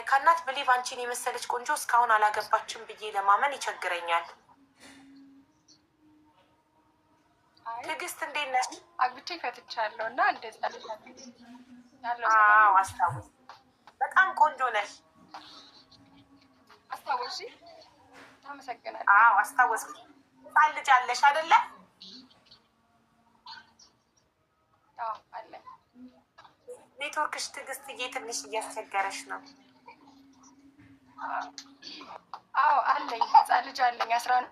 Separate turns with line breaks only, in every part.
ካናት ብሊቭ አንቺን የመሰለች ቆንጆ እስካሁን አላገባችም ብዬ ለማመን ይቸግረኛል። ትዕግስት እንዴት ነሽ?
አግብቼ ፈትቻለሁ እና እንደዛ
አስታውስ። በጣም ቆንጆ ነሽ።
አስታወሽ? አመሰግናለሁ።
አስታወስኩ። ህፃን ልጅ አለሽ አይደለ?
አለ።
ኔትወርክሽ ትዕግስትዬ ትንሽ እያስቸገረሽ ነው።
አለኝ። ህፃን ልጅ አለኝ 11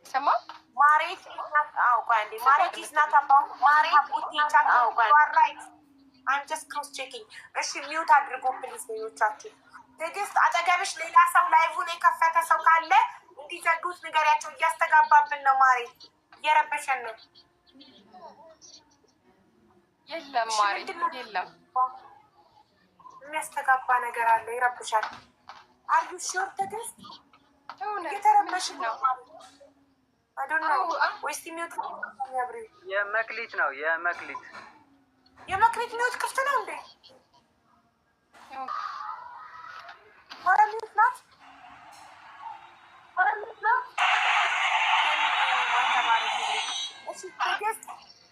ሰማ
ማሬት ማሬት ይዝናት አባው ማሬት ቡቲቻት ራይት አም ጀስት ክሮስ ቼኪንግ። እሺ ሚውት አድርጎ ፕሊዝ ሌሎቻችሁ። ትዕግስት አጠገብሽ ሌላ ሰው ላይቭን የከፈተ ሰው ካለ እንዲዘጉት ንገሪያቸው። እያስተጋባብን ነው ማሬት፣ እየረበሸን ነው።
የለም ማሬት የለም፣
የሚያስተጋባ ነገር አለ፣ ይረብሻል። አዩ ሹር ትዕግስት እየተረበሽ ነው። ወይስ ሚውት
የመክሊት ነው?
የመክሊት ሚውት ክፍት ነው እንዴ? ሚውት ናት።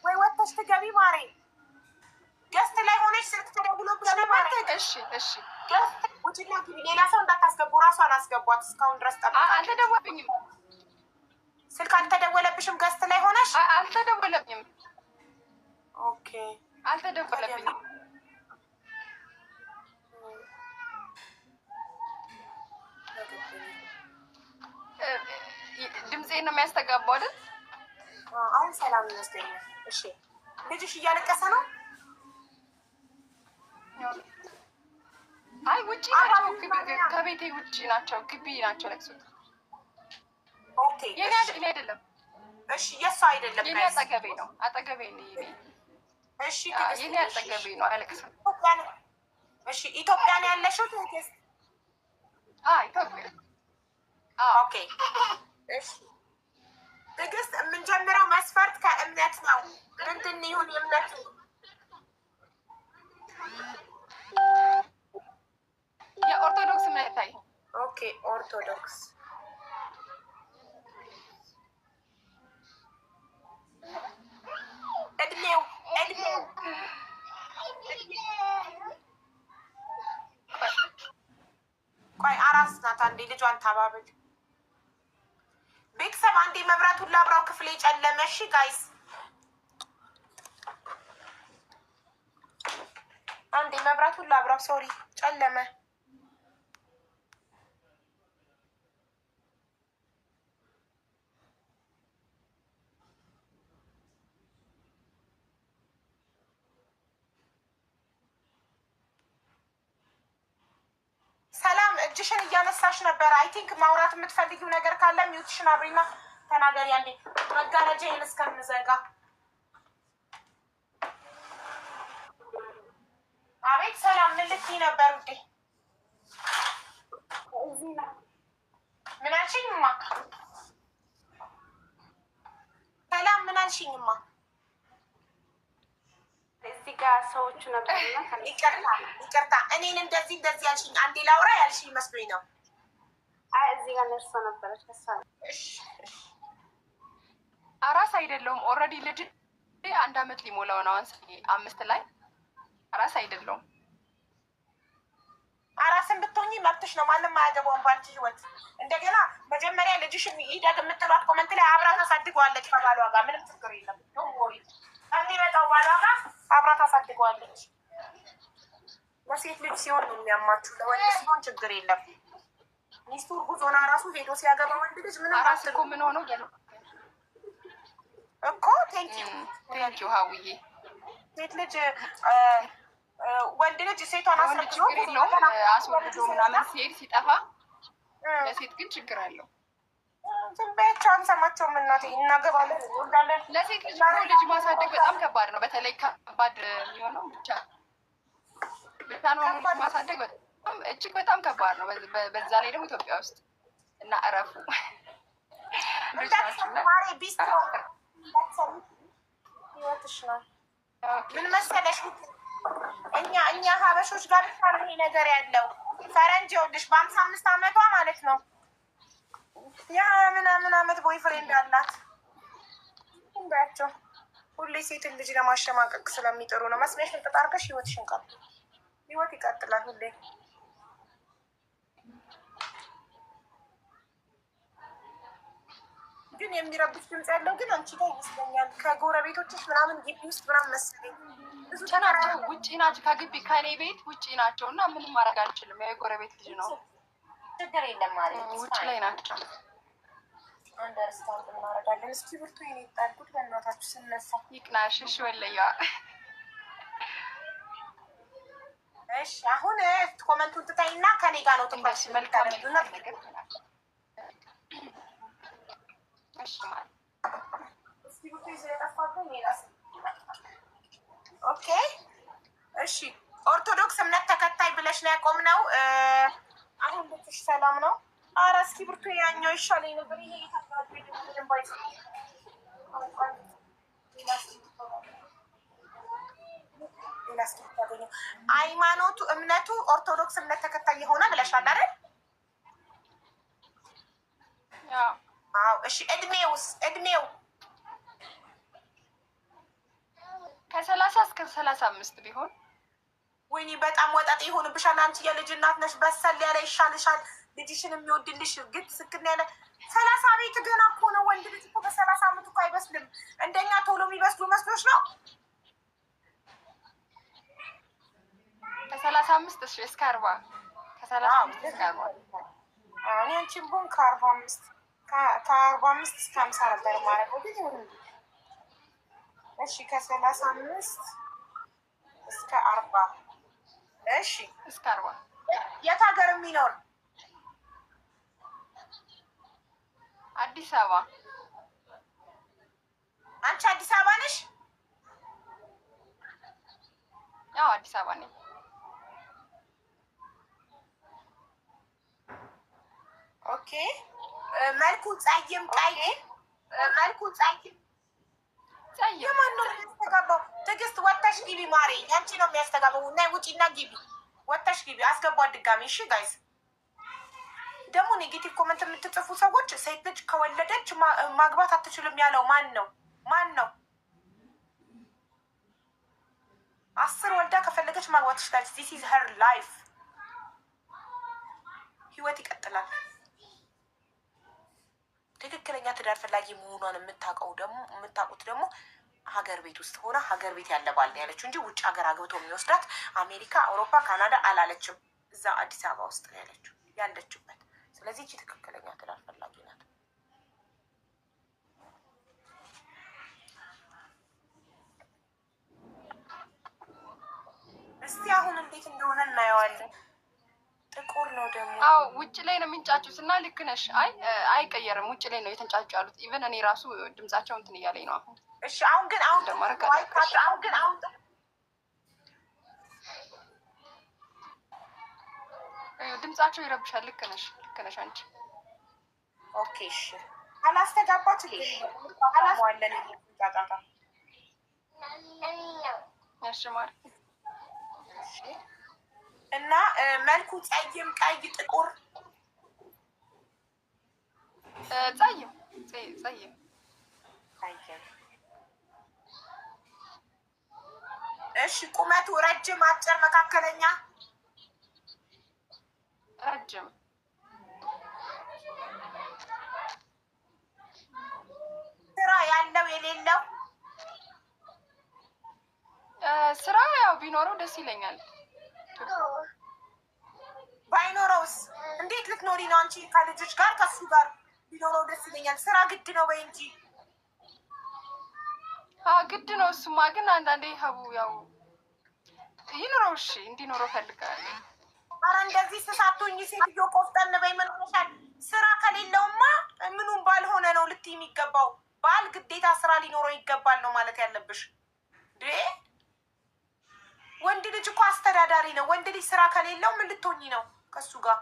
ወይ ወጥተሽ ትገቢ ማሬ። ገስት ላይ ሆነሽ ስልክ ተደውሎብሽ ነበር።
እሺ
ውጭና ግቢ። ሌላ ሰው እንዳታስገቡ፣ ራሷን አስገቧት። እስካሁን ድረስ ጠብቃ።
አልተደወለብኝም።
ስልክ አልተደወለብሽም? ገስት ላይ ሆነሽ?
አልተደወለብኝም።
ኦኬ
አልተደወለብኝም። ድምፄን ነው የሚያስተጋባው አይደል?
አሁን ሰላም ይመስለኛል። እሺ ልጅሽ እያለቀሰ ነው?
አይ ውጪ ናቸው፣ ከቤቴ ውጪ ናቸው፣ ግቢ ናቸው ለቅሶት።
ኦኬ
የኔ አይደለም።
እሺ የሷ አይደለም፣
የኔ አጠገቤ ነው፣ አጠገቤ ነው የኔ። እሺ የኔ አጠገቤ ነው፣ አያለቅስም።
እሺ ኢትዮጵያ ነው ያለሽው? ትዕግስት
ኢትዮጵያ።
ኦኬ እሺ ትዕግስት፣ የምንጀምረው መስፈርት ከእምነት ነው። ምንድን ይሁን የእምነቱ?
የኦርቶዶክስ እምነት።
ኦኬ ኦርቶዶክስ። እድሜው ቆይ አራስ ናት። አንዴ ልጇን ታባብል። ቤተሰብ አንዴ መብራቱን ላብራው፣ ክፍሌ ጨለመ። እሺ ጋይስ አንዴ መብራቱን ላብራው። ሶሪ ጨለመ። ሰላም እጅሽን እያነሳሽ ነበር። አይ ቲንክ ማውራት የምትፈልጊው ነገር ካለ ሚውትሽን አብሪና ተናገሪ። አንዴ መጋረጃዬን እስከምዘጋ። አቤት ሰላም፣ ምን ልትይ ነበር ውዴ? ምን አልሽኝማ? ሰላም ምን አልሽኝማ?
እዚህ ጋር ሰዎቹ ነበር።
ይቅርታ እኔን እንደዚህ ያልሽኝ አንዴ ላውራ ያልሽኝ መስሎኝ ነው።
አይ እዚህ ጋር ነርሶ ነበረች።
አራስ አይደለሁም። ኦልሬዲ ልጅ 1 አመት ሊሞላው ነው። 5 ላይ አራስ አይደለሁም።
አራስን ብትሆኚ መብትሽ ነው። ማንም አያገባውም ባንቺ ህይወት። እንደገና መጀመሪያ ልጅሽን ይደግ የምትሏት ኮመንት ላይ አብራ ታሳድገዋለች ከባሏ ጋር። ምንም ችግር የለም። ከሚመጣው ባሏ ጋር አብራ ታሳድገዋለች። ለሴት ልጅ ሲሆን ነው የሚያማችሁ፣ ለወንድ ሲሆን ችግር የለም። ሚስቱ እርጉዝ ሆና ራሱ ሄዶ ሲያገባ ወንድ ልጅ ምንም
አራስ እኮ ምን ሆኖ
እኮ
ቴንኪው ሀውዬ።
ሴት ልጅ ወንድ ልጅ ሴቷን አስረክሎ
አስወልዶ ምናምን ሲሄድ ሲጠፋ፣ ለሴት ግን ችግር አለው።
ዝም በያቸው፣ አንሰማቸውም። እናቴ እናገባለን እንዳለን።
ለሴት ልጅ ልጅ ማሳደግ በጣም ከባድ ነው። በተለይ ከባድ የሚሆነው ብቻ ነው ማሳደግ እጅግ በጣም ከባድ ነው። በዛ ላይ ደግሞ ኢትዮጵያ ውስጥ እና እረፉ
ማሬ ቢስትሮ ህይወትሽ ነው። ምን መሰለሽ እኛ ሀበሾች ጋር ብቻ ነው ይሄ ነገር ያለው። ፈረንጅ ይኸውልሽ በ55 ዓመቷ ማለት ነው ምናምን ዓመት ቦይ ፍሬንድ አላት። እንባያቸው ሁሌ ሴትን ልጅ ለማሸማቀቅ ስለሚጥሩ ነው። መስለሽን ተጣርገሽ ህይወትሽን ቀጥል። ህይወት ይቀጥላል ሁሌ። ግን የሚረብሽ ድምፅ ያለው ግን አንቺ ጋር ይመስለኛል። ከጎረቤቶችሽ ምናምን ግቢ ውስጥ ምናምን መሰለኝ ብዙ
ናቸው። ውጭ ናቸው፣ ከግቢ ከኔ ቤት ውጭ ናቸው እና ምንም ማድረግ አልችልም። የጎረቤት ልጅ ነው።
ችግር የለም ማለት
ውጭ ላይ ናቸው።
አንደርስታንድ እናደርጋለን። እስኪ ብርቱ የኔ ይጣልኩት በእናታችሁ ስነሳ
ይቅናሽ። እሺ ወለያ
እሺ። አሁን ኮመንቱን ትታይና ከኔ ጋር ነው ትንሽ
መልካም ነገር
ኦኬ እሺ። ኦርቶዶክስ እምነት ተከታይ ብለሽ ነው ያቆምነው። አሁን ልትሽ ሰላም ነው? ኧረ እስኪ ብርቱ ያኛው ይሻለኝ ነበር። ይሄ ሃይማኖቱ እምነቱ ኦርቶዶክስ እምነት ተከታይ የሆነ ብለሻል አይደል? አዎ እሺ። እድሜው
ከ30 እስከ 35 ቢሆን።
ወይኔ በጣም ወጣት ይሆንብሻል። አንቺ የልጅ እናት ነሽ። በሰል ያለ ይሻልሻል። ልጅሽን የሚወድልሽ ግድ ስክን ያለ 30 ቤት ገና እኮ ነው። ወንድ ልጅ እኮ በ30 ዓመቱ እኮ አይበስልም። እንደኛ ቶሎ የሚበስሉ መስሎሽ ነው?
ከ35 እስከ 40 ከ35 እስከ 40
እኔ አንቺን ቡን ከ45 እስከ 50 ነበር የማደርገው ግን ይሁን። እሺ ከ35 እስከ 40 እሺ
እስከ 40
የት ሀገር የሚኖር?
አዲስ አበባ።
አንቺ አዲስ አበባ ነሽ?
ያው አዲስ አበባ ነኝ።
ኦኬ መልኩ ጸይም ቀይ መልኩ ጸይም የማን ነው የሚያስተጋባው? ትዕግስት ወጥተሽ ግቢ ማሬ፣ ያንቺ ነው የሚያስተጋባው። እና ውጪና ግቢ፣ ወጥተሽ ግቢ። አስገቧት ድጋሚ። እሺ ጋይስ ደግሞ ኔጌቲቭ ኮመንት የምትጽፉ ሰዎች ሴት ልጅ ከወለደች ማግባት አትችልም ያለው ማን ነው? 10 ወልዳ ከፈለገች ማግባት ትችላለች። ዚስ ኢዝ ሄር ላይፍ። ህይወት ይቀጥላል። ትክክለኛ ትዳር ፈላጊ መሆኗን የምታውቁት ደግሞ ሀገር ቤት ውስጥ ሆና ሀገር ቤት ያለ ባል ነው ያለችው እንጂ ውጭ ሀገር አግብቶ የሚወስዳት አሜሪካ፣ አውሮፓ፣ ካናዳ አላለችም። እዛ አዲስ አበባ ውስጥ ነው ያለችበት። ስለዚህ እቺ ትክክለኛ ትዳር ፈላጊ ናት። እስቲ አሁን እንዴት እንደሆነ እናየዋለን። ጥቁር ነው ደግሞ።
አዎ ውጭ ላይ ነው የሚንጫጩት እና ልክ ነሽ። አይቀየርም። ውጭ ላይ ነው የተንጫጩ ያሉት። ኢቨን እኔ ራሱ ድምጻቸው እንትን እያለኝ ነው አሁን።
እሺ አሁን
ድምጻቸው ይረብሻል። ልክ ነሽ አንቺ።
ኦኬ እሺ። አላስተጋባች አላስተዋለን ጫጫታ።
እሺ ማለት
እና መልኩ ጸይም፣ ቀይ፣ ጥቁር
ጸይም።
እሺ ቁመቱ ረጅም፣ አጭር፣ መካከለኛ?
ረጅም።
ስራ ያለው የሌለው?
ስራ ያው ቢኖረው ደስ ይለኛል።
ባይኖረውስ እንዴት ልትኖሪ ነው አንቺ? ከልጆች ጋር ከሱ ጋር ቢኖረው ደስ ይለኛል። ስራ ግድ ነው ወይ እንጂ?
ግድ ነው እሱማ። ግን አንዳንዴ ሀቡ ያው ይኖረው። እሺ እንዲኖረው ፈልጋለሁ።
አረ እንደዚህ ስሳቶኝ ሴትዮ ቆፍጠን በይ። ምን ሆነሻል? ስራ ከሌለውማ ምኑም ባልሆነ ነው ልትይ የሚገባው። ባል ግዴታ ስራ ሊኖረው ይገባል ነው ማለት ያለብሽ። ወንድ ልጅ እኮ አስተዳዳሪ ነው። ወንድ ልጅ ስራ ከሌለው ምን ልትሆኚ ነው ከሱ ጋር?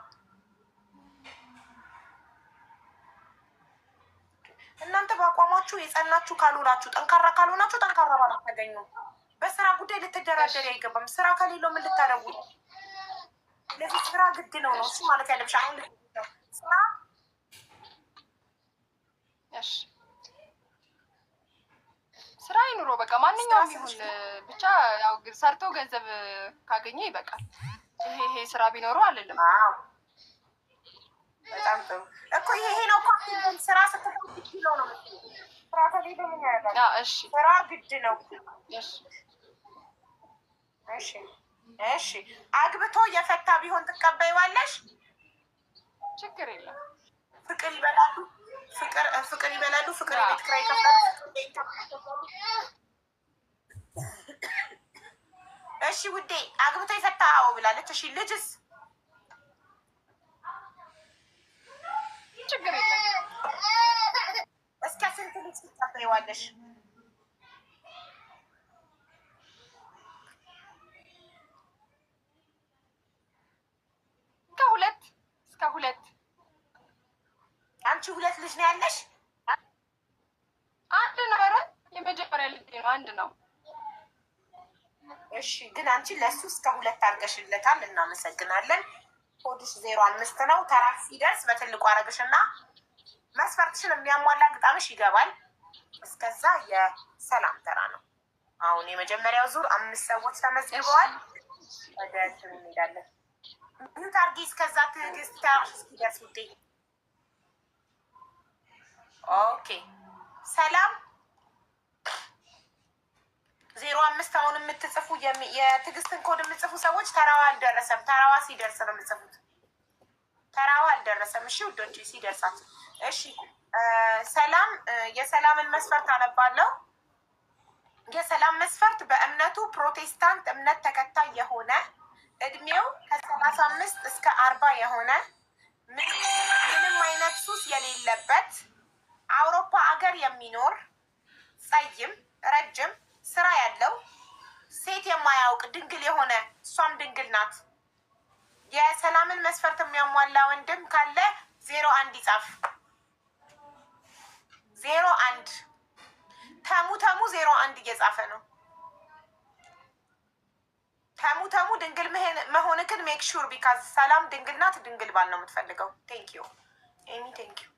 እናንተ በአቋማችሁ የጸናችሁ ካልሆናችሁ፣ ጠንካራ ካልሆናችሁ ጠንካራ ባል አታገኙም። በስራ ጉዳይ ልትደራደሪ አይገባም። ስራ ከሌለው ምን ልታደርጉ? ለዚህ ስራ ግድ ነው ነው እሱ ማለት ያለብሽ አሁን ስራ
ስራ ይኑሮ በቃ ማንኛውም ይሁን ብቻ ያው ሰርቶ ገንዘብ ካገኘ ይበቃል። ይሄ ስራ ቢኖረው አልልም።
በጣም ጥሩ እኮ ይሄ ነው እኮ ስራ ስትፈልግ ግድ ነው ነው ስራ ከሌለ ምን ያደርጋል? እሺ ስራ ግድ ነው። እሺ እሺ አግብቶ የፈታ ቢሆን ትቀበይዋለሽ?
ችግር የለም።
ፍቅር ይበላሉ፣ ፍቅር ይበላሉ፣ ፍቅር የቤት ኪራይ ይከፍላሉ። እሺ ውዴ አግብቶ የፈታ አዎ ብላለች። እሺ ልጅስ?
ችግር የለም።
እስከ ስንት ልጅ ትቀበይዋለሽ? እስከ ሁለት። አንቺ ሁለት ልጅ ነው ያለሽ?
አንድ ነበረ የመጀመሪያ ልጅ ነው፣ አንድ ነው።
እሺ ግን አንቺ ለሱ እስከ ሁለት አድርገሽለታል። እናመሰግናለን። ኮድሽ 05 ነው። ተራ ሲደርስ በትልቁ አረግሽና መስፈርትሽን የሚያሟላ ግጣምሽ ይገባል። እስከዛ የሰላም ተራ ነው። አሁን የመጀመሪያው ዙር 5 ሰዎች ተመዝግበዋል። ወደ እንትን እንሄዳለን። ምን ታርጊ? እስከዛ ትዕግስት ተራሽ እስኪደርስ ውዴ። ኦኬ ሰላም 05 አሁን የምትጽፉ የትዕግስትን ኮድ የምትጽፉ ሰዎች ተራዋ አልደረሰም። ተራዋ ሲደርስ ነው የምትጽፉት። ተራዋ አልደረሰም። እሺ ውዶች ሲደርሳት። እሺ ሰላም የሰላምን መስፈርት አነባለሁ። የሰላም መስፈርት በእምነቱ ፕሮቴስታንት እምነት ተከታይ የሆነ እድሜው ከ35 እስከ 40 የሆነ ምንም አይነት ሱስ የሌለበት አውሮፓ አገር የሚኖር ጸይም ረጅም ስራ ያለው ሴት የማያውቅ ድንግል የሆነ እሷም ድንግል ናት። የሰላምን መስፈርት የሚያሟላ ወንድም ካለ 01 ይጻፍ። 01 ተሙ 01 እየጻፈ ነው። ተሙ ድንግል መሆንክን ሜክ ሹር ቢካዝ ሰላም ድንግል ናት። ድንግል ባል ነው የምትፈልገው። ቴንክ ዩ ኤሚ ቴንክ ዩ።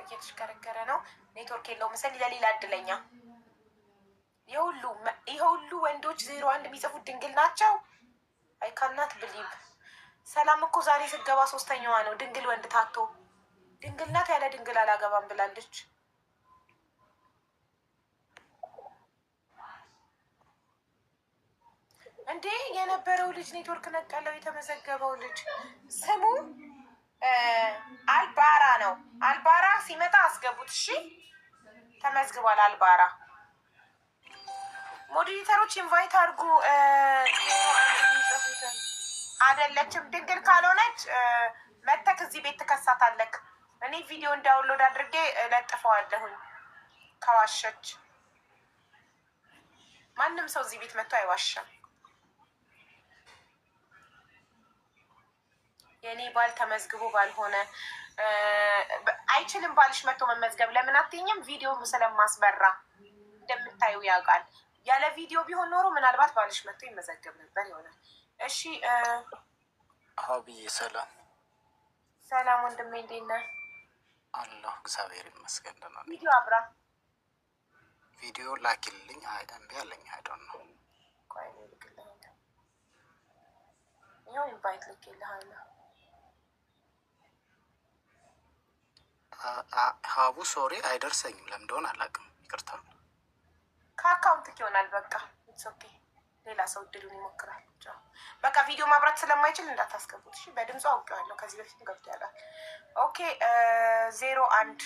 እየተሽከረከረ ነው። ኔትወርክ የለው መሰል ለሌላ እድለኛ። የሁሉ ወንዶች 01 የሚጽፉት ድንግል ናቸው። አይ ካናት ብሊቭ። ሰላም እኮ ዛሬ ስገባ 3ኛዋ ነው። ድንግል ወንድ ታቶ ድንግል ናት። ያለ ድንግል አላገባም ብላለች። እንዴ የነበረው ልጅ ኔትወርክ ነቀለው። የተመዘገበው ልጅ ስሙ አልባራ ነው። አልባራ ሲመጣ አስገቡት። እሺ ተመዝግቧል። አልባራ ሞዴሬተሮች ኢንቫይት አድርጉ። አይደለችም ድንግል ካልሆነች መተክ እዚህ ቤት ትከሳታለክ። እኔ ቪዲዮ እንዳውንሎድ አድርጌ ለጥፈዋለሁኝ። ከዋሸች ማንም ሰው እዚህ ቤት መጥቶ አይዋሸም። የኔ ባል ተመዝግቦ ባልሆነ አይችልም። ባልሽ መጥቶ መመዝገብ ለምን አትይኝም? ቪዲዮ ስለማስበራ እንደምታዩ ያውቃል። ያለ ቪዲዮ ቢሆን ኖሮ ምናልባት ባልሽ መጥቶ ይመዘገብ ነበር ይሆናል። እሺ
ሀብዬ ሰላም
ሰላም ወንድሜ እንዴት ነህ?
አለሁ እግዚአብሔር ይመስገን ደህና ነኝ።
ቪዲዮ አብራ
ቪዲዮ ላኪልኝ። እምቢ አለኝ። አይዶን ነው
ይኸው ኢንቫይት ልኬልሃለሁ።
ሀቡ ሶሪ አይደርሰኝም። ለምን እንደሆነ አላውቅም። ይቅርታ።
ከአካውንት ይሆናል። በቃ ኢትስ ኦኬ። ሌላ ሰው እድሉን ይሞክራል። በቃ ቪዲዮ ማብራት ስለማይችል እንዳታስገቡት። እሺ በድምፁ አውቄዋለሁ። ከዚህ በፊት ገብቶ ያውቃል። ኦኬ 01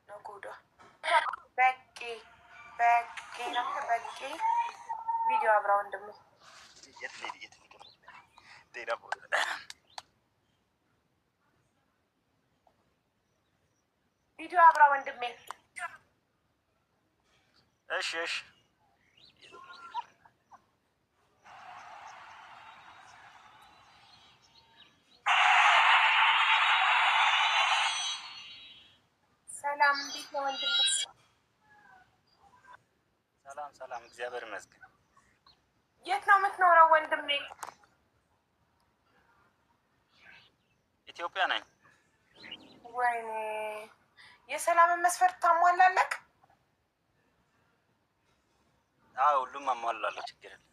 ነው ኮዷ። በቂ ነው። በቂ ቪዲዮ አብራ ወንድም ቪዲዮ አብራ ወንድሜ።
እሺ
ሰላም እንዴት ነው ወንድም?
ሰላም፣ እግዚአብሔር ይመስገን።
የት ነው የምትኖረው ወንድሜ?
ኢትዮጵያ ነኝ።
ወይኔ የሰላምን መስፈርት ታሟላለህ?
አዎ ሁሉም አሟላለሁ፣ ችግር የለም።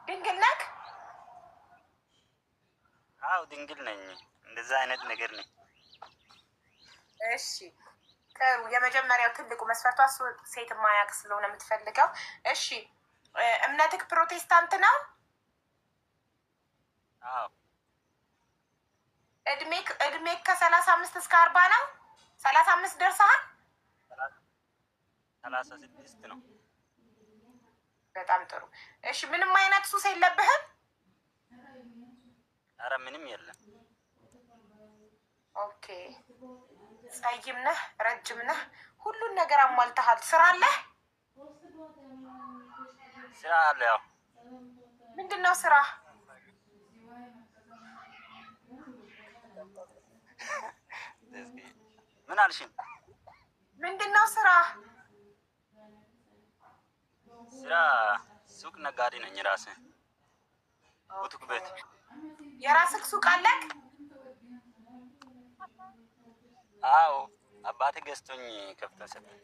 ድንግል ነህ?
አዎ ድንግል ነኝ። እንደዛ አይነት ነገር ነኝ።
እሺ ጥሩ። የመጀመሪያው ትልቁ መስፈርቷ ሴት ማያቅ ስለሆነ የምትፈልገው። እሺ እምነትክ ፕሮቴስታንት ነው?
አዎ።
እድሜክ ከ35 እስከ 40 ነው? 35 ደርሰሃል?
36 ነው።
በጣም ጥሩ። እሺ ምንም አይነት ሱስ የለብህም?
አረ ምንም የለም።
ኦኬ። ጸይም ነህ፣ ረጅም ነህ፣ ሁሉን ነገር አሟልተሃል። ስራ አለህ?
ስራ አለ። ያው
ምንድን ነው ስራ?
ምን አልሽኝ?
ምንድን ነው ስራ?
ስራ ሱቅ ነጋዴ ነኝ። ራሴ ቡቲክ ቤት።
የራስህ ሱቅ አለህ?
አዎ አባቴ ገዝቶኝ ከፍቶ ሰጠኝ።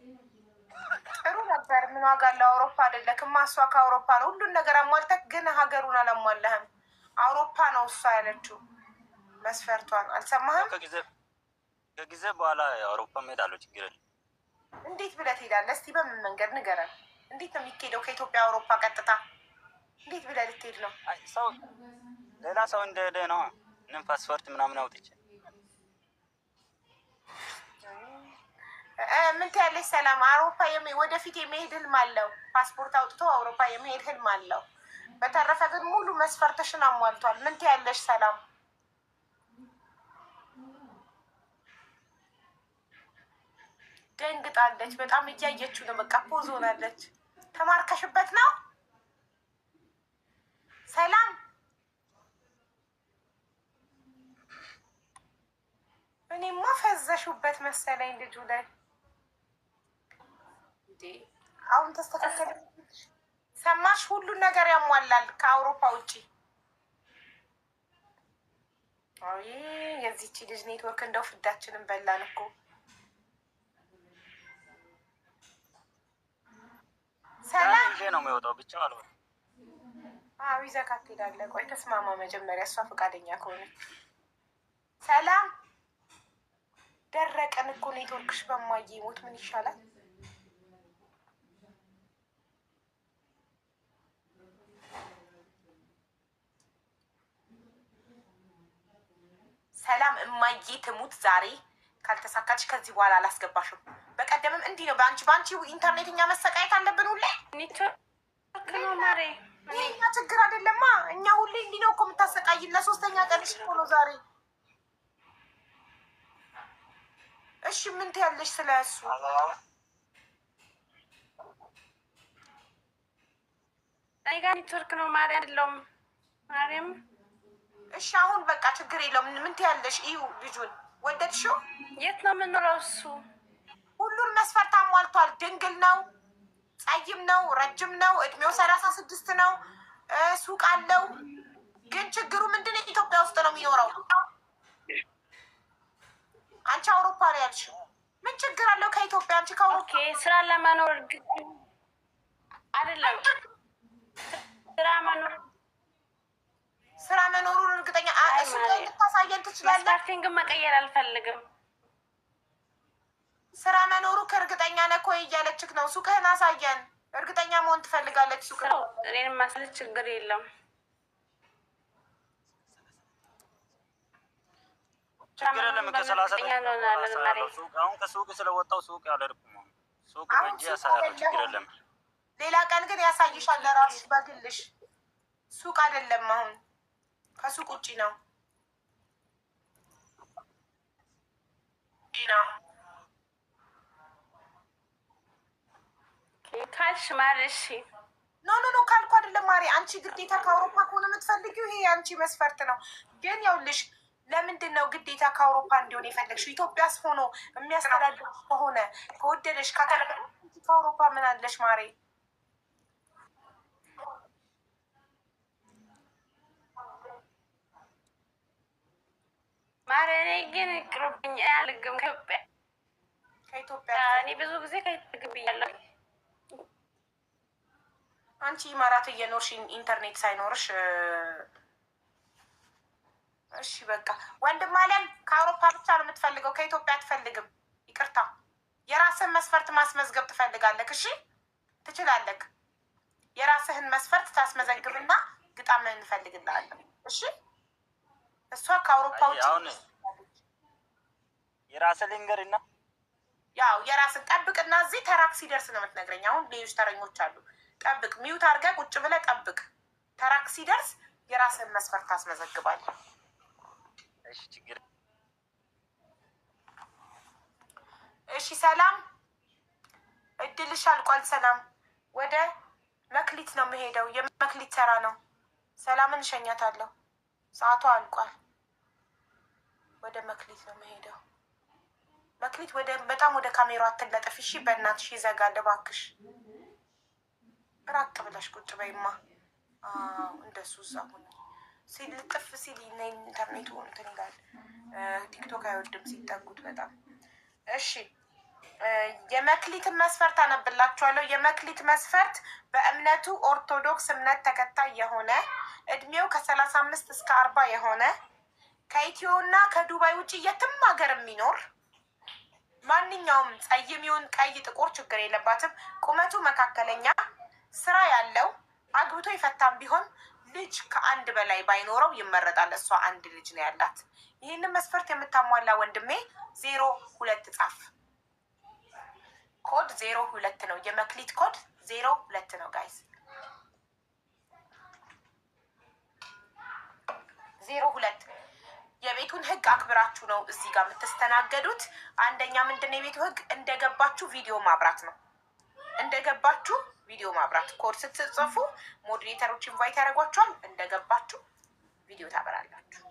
ጥሩ ነበር። ምን ዋጋ አለው? አውሮፓ አይደለክማ? እሷ ከአውሮፓ ነው ሁሉን ነገር አሟልተህ፣ ግን ሀገሩን አላሟላህም። አውሮፓ ነው እሷ ያለችው መስፈርቷን። አልሰማህም?
ከጊዜ በኋላ አውሮፓ እሄዳለሁ፣ ችግር የለም።
እንዴት ብለህ ትሄዳለህ? እስቲ በምን መንገድ ንገረን። እንዴት ነው የሚካሄደው? ከኢትዮጵያ አውሮፓ ቀጥታ እንዴት ብለህ ልትሄድ ነው?
ሰው ሌላ ሰው እንደሄደ ነው። ምንም ፓስፖርት ምናምን አውጥቼ
ምን ትያለሽ? ሰላም አውሮፓ ወደፊት የመሄድ ህልም አለው። ፓስፖርት አውጥቶ አውሮፓ የመሄድ ህልም አለው። በተረፈ ግን ሙሉ መስፈርትሽን አሟልቷል። ምን ትያለሽ ሰላም? ደንግጣለች በጣም። እያየችው ነው። በቃ ፖዝ ሆናለች። ተማርከሽበት ነው ሰላም? እኔማ ፈዘሹበት መሰለኝ ልጁ ላይ። አሁን ተስተካከለ። ሰማሽ? ሁሉን ነገር ያሟላል ከአውሮፓ ውጭ። አይ የዚህቺ ልጅ ኔትወርክ እንደው ፍዳችንን በላን እኮ። ሰላም
ይዤ ነው የሚወጣው ብቻ አለ።
አዎ ይዘካት ትሄዳለህ። ቆይ ተስማማ መጀመሪያ፣ እሷ ፈቃደኛ ከሆነች። ሰላም ደረቀን እኮ ኔትወርክሽ። በማየ ሞት ምን ይሻላል? ሰላም እማዬ ትሙት ዛሬ ካልተሳካች ከዚህ በኋላ አላስገባሽም። በቀደምም እንዲህ ነው። በአንቺ ኢንተርኔት እኛ መሰቃየት አለብን ሁሌ። እኛ ችግር አይደለማ። እኛ ሁሌ እንዲህ ነው እኮ የምታሰቃይን። ለሶስተኛ ቀንሽ እኮ ነው ዛሬ። እሺ ምን ትያለሽ ስለ እሱ?
እኔ ጋር ኔትወርክ ነው ማሪ አይደለሁም። ማሪም
እሺ አሁን በቃ ችግር የለውም። ምን ትያለሽ? እዩ ልጁን ወደድሽው?
የት ነው የምኖረው? እሱ
ሁሉን መስፈርት አሟልቷል። ድንግል ነው፣ ጸይም ነው፣ ረጅም ነው፣ እድሜው 36 ነው፣ ሱቅ አለው። ግን ችግሩ ምንድን ነው? ኢትዮጵያ ውስጥ ነው የሚኖረው። አንቺ አውሮፓ ነው ያልሽው። ምን ችግር አለው ከኢትዮጵያ? አንቺ ከአውሮፓ
ስራ ለመኖር አይደለም
ስራ መኖሩን እርግጠኛ እሱ ልታሳየን ትችላለህ።
ስታርቲንግን መቀየር አልፈልግም።
ስራ መኖሩ ከእርግጠኛ ነህ እኮ እያለችክ ነው። ሱቅህን አሳየን። እርግጠኛ መሆን ትፈልጋለች። ሱቅ
እኔን ማስለት ችግር የለም።
ችግር የለም። አሁን ከሱቅ ስለወጣው ሱቅ ያለርኩም ሱቅ እንጂ ያሳያለው ችግር የለም።
ሌላ ቀን ግን ያሳይሻል ለራስሽ በግልሽ። ሱቅ አይደለም አሁን ከሱቅ ውጭ ነው።
ካልሽ ማርሽ
ኖ ካልኩ አይደለም ማሪ። አንቺ ግዴታ ከአውሮፓ ከሆነ የምትፈልጊው ይሄ የአንቺ መስፈርት ነው። ግን ያውልሽ ለምንድን ነው ግዴታ ከአውሮፓ እንዲሆን የፈለግሽው? ኢትዮጵያስ ሆኖ የሚያስተዳድር ከሆነ ከወደደሽ ከአውሮፓ ምን አለሽ ማሬ?
ማሬ እኔ ግን ቅርብኝ አልግም ከኢትዮጵያ እኔ ብዙ ጊዜ ከኢትዮጵያ ብያለሁ።
አንቺ ኢማራት እየኖርሽ ኢንተርኔት ሳይኖርሽ እሺ በቃ ወንድም አለም ከአውሮፓ ብቻ ነው የምትፈልገው፣ ከኢትዮጵያ አትፈልግም። ይቅርታ የራስህን መስፈርት ማስመዝገብ ትፈልጋለህ። እሺ ትችላለህ። የራስህን መስፈርት ታስመዘግብና ግጣምን እንፈልግልሃለን። እሺ እሷ ከአውሮፓ ውጭ
የራስህ ልንገርና
ያው የራስን ጠብቅና እዚህ ተራክ ሲደርስ ነው የምትነግረኝ። አሁን ሌሎች ተረኞች አሉ። ጠብቅ፣ ሚውት አድርገህ ቁጭ ብለህ ጠብቅ። ተራክ ሲደርስ የራስህን መስፈርት ታስመዘግባለህ።
እሺ ችግር
እሺ ሰላም፣ እድልሽ አልቋል። ሰላም ወደ መክሊት ነው የምሄደው። የመክሊት ሰራ ነው። ሰላምን እሸኛታለሁ። ሰዓቷ አልቋል። ወደ መክሊት ነው የምሄደው። መክሊት በጣም ወደ ካሜራ አትለጠፍ እሺ። በእናትሽ ይዘጋል እባክሽ። ራቅ ብለሽ ቁጭ በይማ። እንደሱ እዛ ሁኑ። ሲልጥፍ ሲል ኢንተርኔቱ እንትን ይላል። ቲክቶክ አይወድም ሲጠጉት በጣም። እሺ የመክሊትን መስፈርት አነብላችኋለሁ። የመክሊት መስፈርት በእምነቱ ኦርቶዶክስ እምነት ተከታይ የሆነ እድሜው ከ35 እስከ 40 የሆነ ከኢትዮ እና ከዱባይ ውጭ የትም ሀገር የሚኖር ማንኛውም ጸይም ይሁን ቀይ ጥቁር ችግር የለባትም። ቁመቱ መካከለኛ፣ ስራ ያለው፣ አግብቶ የፈታም ቢሆን ልጅ ከአንድ በላይ ባይኖረው ይመረጣል። እሷ አንድ ልጅ ነው ያላት። ይህንን መስፈርት የምታሟላ ወንድሜ 02 ጻፍ። ኮድ 02 ነው። የመክሊት ኮድ 02 ነው ጋይስ። 02 የቤቱን ህግ አክብራችሁ ነው እዚህ ጋር የምትስተናገዱት። አንደኛ ምንድን ነው የቤቱ ህግ? እንደገባችሁ ቪዲዮ ማብራት ነው። እንደገባችሁ ቪዲዮ ማብራት። ኮድ ስትጽፉ ሞዴሬተሮች ኢንቫይት ያደርጓችኋል። እንደገባችሁ ቪዲዮ ታበራላችሁ።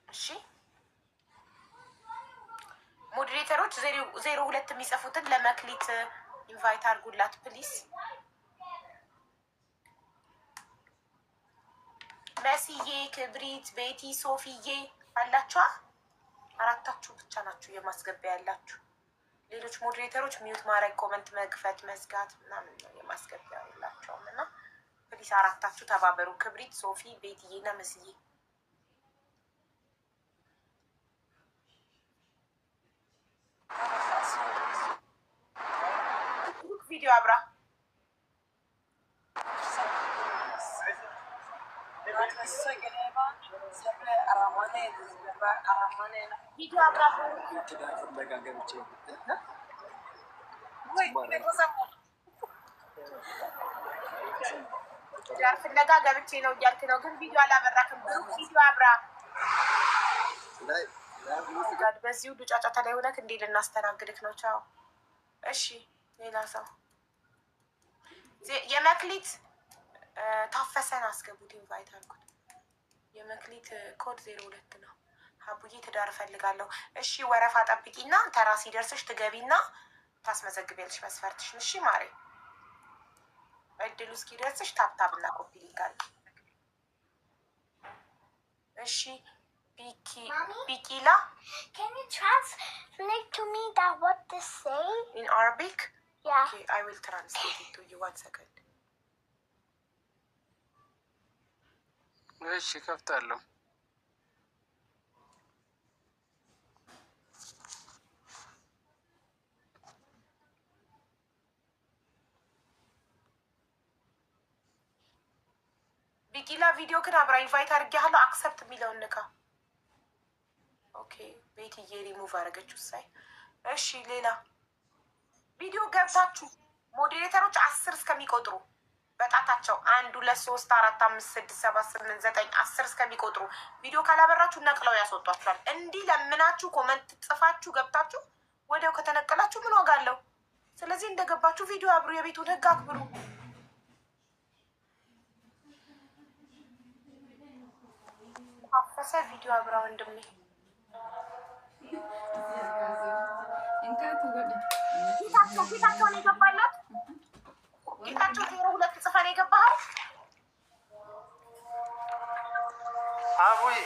እሺ ሞዴሬተሮች 02 የሚጽፉትን ለመክሊት ኢንቫይት አድርጉላት ፕሊስ። መስዬ፣ ክብሪት፣ ቤቲ፣ ሶፊዬ አላችኋ? አራታችሁ ብቻ ናችሁ የማስገቢያ ያላችሁ። ሌሎች ሞዴሬተሮች ሚዩት ማድረግ፣ ኮመንት መግፈት፣ መዝጋት ምናምን ነው የማስገቢያ የላቸውም። እና ፕሊስ አራታችሁ ተባበሩ። ክብሪት፣ ሶፊ፣ ቤትዬ እና መስዬ። ቪዲዮ አብራ ቪዲዮ አብራ ፍለጋ ገብቼ ነው እያልክ ነው፣ ግን ቪዲዮ አላበራክም። ብሩክ ቪዲዮ አብራ። በዚህ ሁሉ ጫጫታ ላይ ሆነክ እንዴ ልናስተናግድክ ነው? ቻው። እሺ ሌላ ሰው የመክሊት ታፈሰን አስገቡት፣ ኢንቫይት አልኩት። የመክሊት ኮድ 02 ነው። ሀቡዬ ትዳር እፈልጋለሁ። እሺ ወረፋ ጠብቂና ተራ ሲደርስሽ ትገቢና ታስመዘግቢያለሽ መስፈርትሽን። እሺ ማሬ እድሉ እስኪደርስሽ ታብታብና ኮፒ ሊንካል። እሺ ቢቂላ
Can you translate to me that what to say?
in Arabic?
Yeah.
Okay, I will translate it to you. 1 second.
እሺ ከፍታለሁ።
ቢቂላ ቪዲዮ ግን አብራ ኢንቫይት አድርጌያለሁ። አክሰፕት የሚለውን ንካ። ኦኬ ቤትዬ ሪሙቭ አደረገችው ሳይ። እሺ ሌላ ቪዲዮ ገብታችሁ ሞዴሬተሮች 10 እስከሚቆጥሩ በጣታቸው 1 2 3 4 5 6 7 8 9 10 እስከሚቆጥሩ ቪዲዮ ካላበራችሁ ነቅለው ያስወጧችኋል። እንዲህ ለምናችሁ ኮመንት ጽፋችሁ ገብታችሁ ወዲያው ከተነቀላችሁ ምን ዋጋ አለው? ስለዚህ እንደገባችሁ ቪዲዮ አብሩ፣ የቤቱን ህግ አክብሩ። ታፈሰ ቪዲዮ አብራ ወንድሜ ጌታቸውን የገባላት ጌታቸው 02 ጽፈን የገባኸው
አቡይ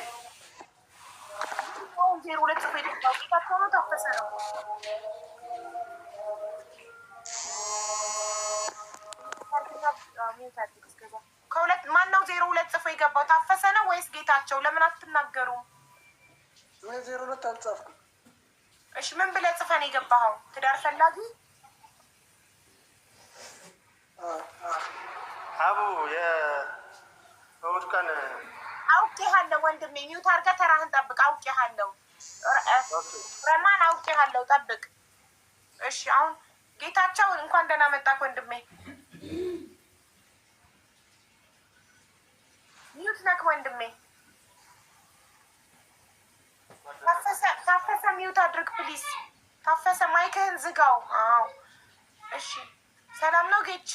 02 ጽፈን የገባው ጌታቸው ነው ታፈሰ ነው? ከሁለት ማነው 02 ጽፎ የገባው? ታፈሰ ነው ወይስ ጌታቸው? ለምን አትናገሩም?
02 አልጻፍኩም።
እሺ ምን ብለህ ጽፈን የገባኸው? ትዳር ፈላጊ
አቡ የእሑድ ቀን
አውቄሃለሁ ወንድሜ፣ ሚውት አድርገህ ተራህን ጠብቅ። አውቄሃለሁ ረማን አውቄሃለሁ፣ ጠብቅ። እሺ አሁን ጌታቸው እንኳን ደህና መጣህ ወንድሜ። ሚውት ነክ ወንድሜ። ታፈሰ ሚውት አድርግ ፕሊዝ። ታፈሰ ማይክህን ዝጋው። አዎ እሺ ሰላም ነው ጌች?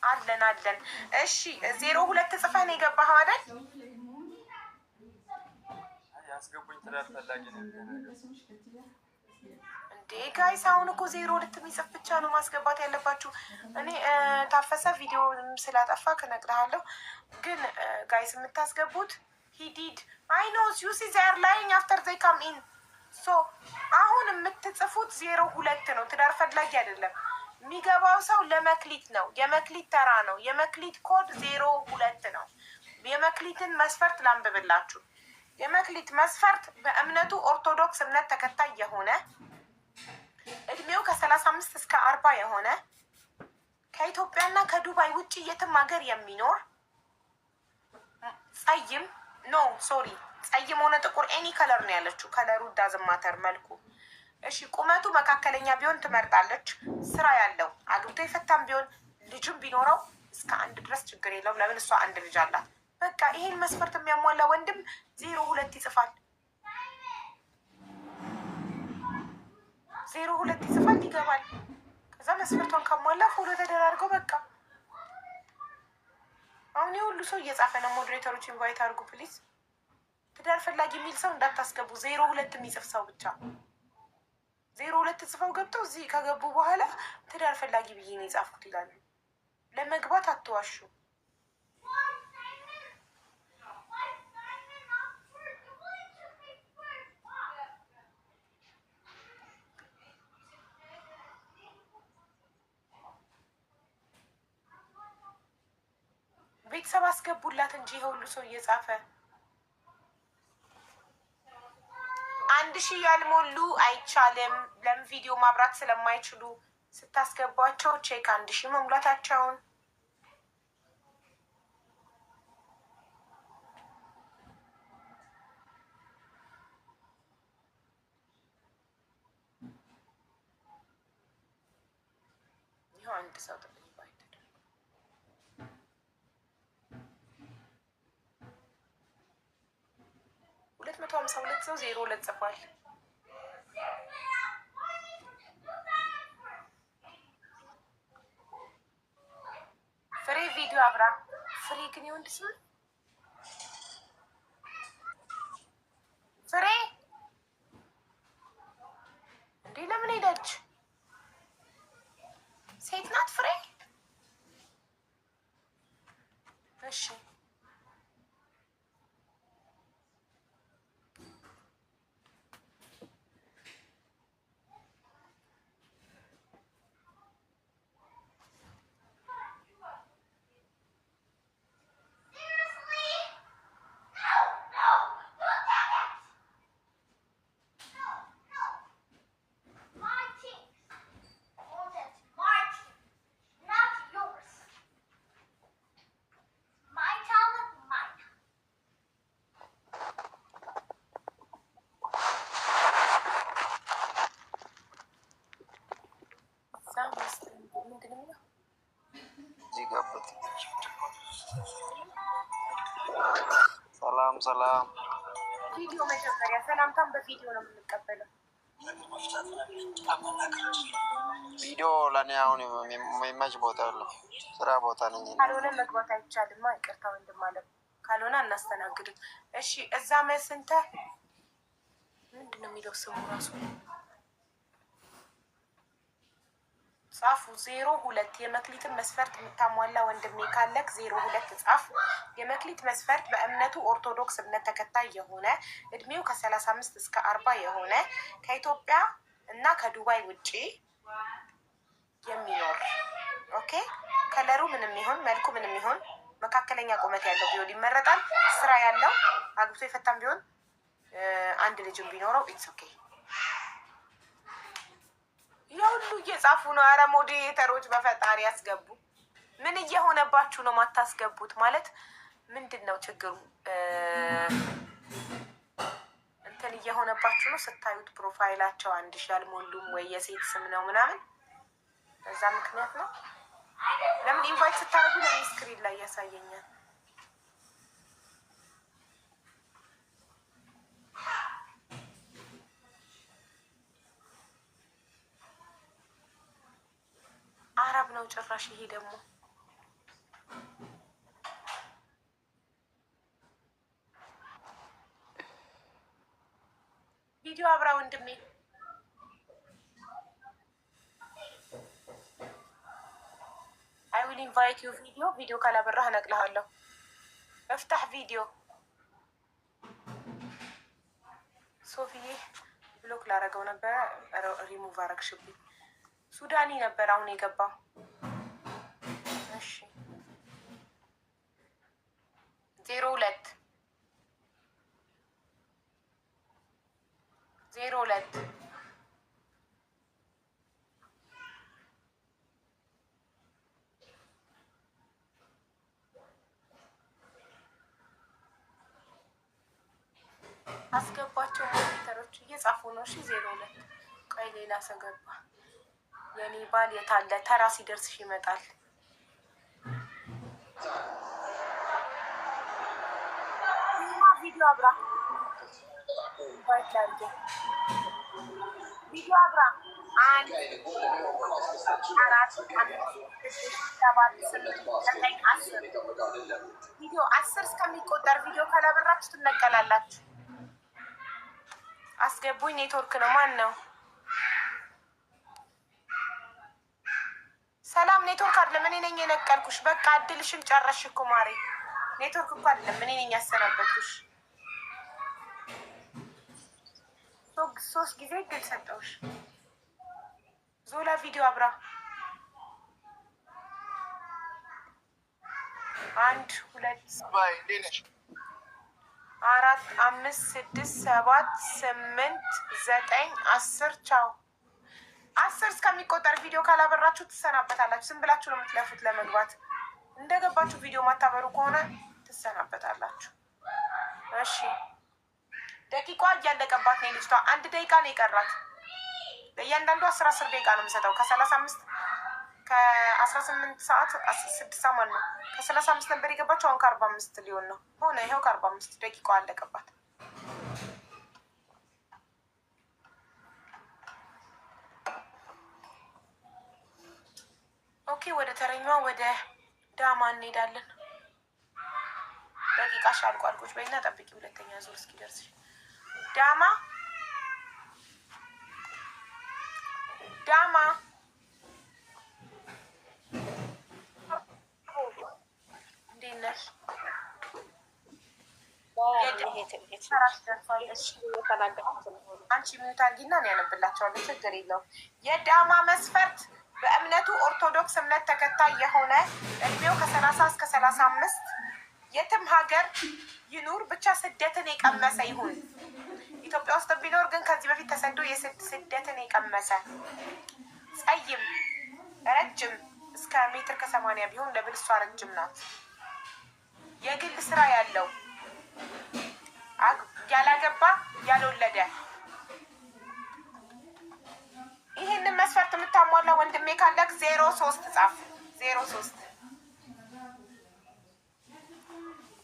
አለን አለን። እሺ 02 ጽፈህ ነው የገባኸው አይደል?
ያስገቡኝ ትዳር ፈላጊ ነው
እንዴ ጋይስ፣ አሁን እኮ 02 የሚጽፍ ብቻ ነው ማስገባት ያለባችሁ። እኔ ታፈሰ ቪዲዮ ስላጠፋ እነግርሃለሁ፣ ግን ጋይስ የምታስገቡት ሂዲድ አይ ኖ ዩ ሲ ዜር ላይንግ አፍተር ዜይ ካም ኢን ሶ አሁን የምትጽፉት 02 ነው። ትዳር ፈላጊ አይደለም። የሚገባው ሰው ለመክሊት ነው። የመክሊት ተራ ነው። የመክሊት ኮድ 02 ነው። የመክሊትን መስፈርት ላንብብላችሁ። የመክሊት መስፈርት በእምነቱ ኦርቶዶክስ እምነት ተከታይ የሆነ እድሜው ከ35 እስከ 40 የሆነ ከኢትዮጵያና ከዱባይ ውጭ የትም ሀገር የሚኖር ጸይም ጸይም ሆነ ጥቁር ኤኒ ከለር ነው ያለችው። ከለሩ ዳዝማተር መልኩ። እሺ ቁመቱ መካከለኛ ቢሆን ትመርጣለች። ስራ ያለው አግብቶ የፈታም ቢሆን ልጅም ቢኖረው እስከ 1 ድረስ ችግር የለውም። ለምን እሷ 1 ልጅ አላት። በቃ ይሄን መስፈርት የሚያሟላ ወንድም 02 ይጽፋል። 02 ይጽፋል፣ ይገባል። ከዛ መስፈርቷን ካሟላ ፎሎ ተደራርገው በቃ። አሁን የሁሉ ሰው እየጻፈ ነው። ሞዴሬተሮች ኢንቫይት አድርጉ ፕሊዝ። ትዳር ፈላጊ የሚል ሰው እንዳታስገቡ። 02 የሚጽፍ ሰው ብቻ 02 ጽፈው ገብተው እዚህ ከገቡ በኋላ ትዳር ፈላጊ ብዬ ነው የጻፍኩት ይላሉ። ለመግባት አትዋሹ። ቤተሰብ አስገቡላት እንጂ የሁሉ ሰው እየጻፈ 1000 ያልሞሉ አይቻልም። ለምን ቪዲዮ ማብራት ስለማይችሉ ስታስገቧቸው ቼክ 1000 መሙላታቸውን። ይኸው አንድ ሰው 252 ሰው 02 ጽፏል። ፍሬ ቪዲዮ አብራ። ፍሬ ግን የወንድ ስም ፍሬ እንዴ? ለምን ሄደች? ሴት ናት ፍሬ? እሺ
ሰላም
ቪዲዮ መጀመሪያ ሰላምታን በቪዲዮ ነው የምንቀበለው።
ቪዲዮ ለእኔ አሁን የሚመች ቦታ አለው። ስራ ቦታ ነኝ።
ካልሆነ መግባት አይቻልም። ይቅርታ ወንድም አለ። ካልሆነ አናስተናግድም። እሺ እዛ መስንተ ምንድን ነው የሚለው ስሙ ራሱ ጻፉ። 02 የመክሊትን መስፈርት የምታሟላ ወንድሜ ካለክ 02 ጻፍ። የመክሊት መስፈርት በእምነቱ ኦርቶዶክስ እምነት ተከታይ የሆነ እድሜው ከ35 እስከ 40 የሆነ ከኢትዮጵያ እና ከዱባይ ውጪ የሚኖር ኦኬ። ከለሩ ምንም ይሁን መልኩ ምንም ይሁን መካከለኛ ቁመት ያለው ቢሆን ይመረጣል። ስራ ያለው አግብቶ የፈታም ቢሆን አንድ ልጅም ቢኖረው ኢትስ ኦኬ። የሁሉ እየጻፉ ነው። አረ ሞዴሬተሮች በፈጣሪ ያስገቡ። ምን እየሆነባችሁ ነው ማታስገቡት? ማለት ምንድን ነው ችግሩ? እንትን እየሆነባችሁ ነው ስታዩት ፕሮፋይላቸው 1000 አልሞሉም ወይ የሴት ስም ነው ምናምን፣ በዛ ምክንያት ነው። ለምን ኢንቫይት ስታደርጉ ለምን ስክሪን ላይ ያሳየኛል? አረብ ነው ጭራሽ። ይሄ ደግሞ ቪዲዮ አብራ ወንድሜ አይ ዊል ኢንቫይት ዩ ቪዲዮ ካላበራህ እነቅልሃለሁ። እፍታህ ቪዲዮ ሶፊዬ ብሎክ ላረገው ነበረ ሪሙቭ አረግሽብኝ። ሱዳኒ ነበር አሁን የገባው። እሺ 02 አስገባቸው። ሞኒተሮች እየጻፉ ነው። እሺ 02 ቆይ ሌላ ሰው ገባ። የኔ ባል የታለ? ተራ ሲደርስሽ ይመጣል። ቪዲዮ አብራ ቪዲዮ አብራ 1 4 5 6 7 8 9 10 ቪዲዮ 10 እስከሚቆጠር ቪዲዮ ካላበራችሁ ትነቀላላችሁ። አስገቡኝ። ኔትወርክ ነው። ማን ነው? ሰላም ኔትወርክ አይደለም። እኔ ነኝ የነቀልኩሽ። በቃ እድልሽን ጨረስሽ እኮ ማሬ። ኔትወርክ እኮ አይደለም። እኔ ነኝ ያሰናበትኩሽ። 3 ጊዜ እድል ሰጠውሽ። ዞላ ቪዲዮ አብራ 1 2 4 5 6 7 8 9 10 ቻው። 10 እስከሚቆጠር ቪዲዮ ካላበራችሁ ትሰናበታላችሁ። ዝም ብላችሁ ነው የምትለፉት ለመግባት። እንደገባችሁ ቪዲዮ ማታበሩ ከሆነ ትሰናበታላችሁ። እሺ ደቂቃ እያለቀባት ነው ልጅቷ። 1 ደቂቃ ነው የቀራት። ለእያንዳንዱ 10 ደቂቃ ነው የምሰጠው። ከ35 ከ18 ሰዓት 6 ሰዓት ነው። ከ35 ነበር የገባቸው። አሁን ከ45 ሊሆን ነው ሆነ። ይኸው ከ45 ደቂቃ አለቀባት። ኦኬ ወደ ተረኛዋ ወደ ዳማ እንሄዳለን። ደቂቃሽ አልቋል። ቁጭ በይና ጠብቂ። ሁለተኛ ዙር እስኪደርስ ዳማ እንዴት ነሽ? አንቺ ሚዩት አድርጊና እኔ ያነብላቸዋለሁ። ችግር የለውም። የዳማ መስፈርት በእምነቱ ኦርቶዶክስ እምነት ተከታይ የሆነ እድሜው ከ30 እስከ 35 የትም ሀገር ይኑር ብቻ ስደትን የቀመሰ ይሁን። ኢትዮጵያ ውስጥ ቢኖር ግን ከዚህ በፊት ተሰዶ ስደትን የቀመሰ ጸይም ረጅም እስከ 1.80 ሜትር ቢሆን ለብል እሷ ረጅም ናት። የግል ስራ ያለው ያላገባ ያልወለደ ይህንን መስፈርት የምታሟላ ወንድሜ ካለክ 03 ጻፍ። 03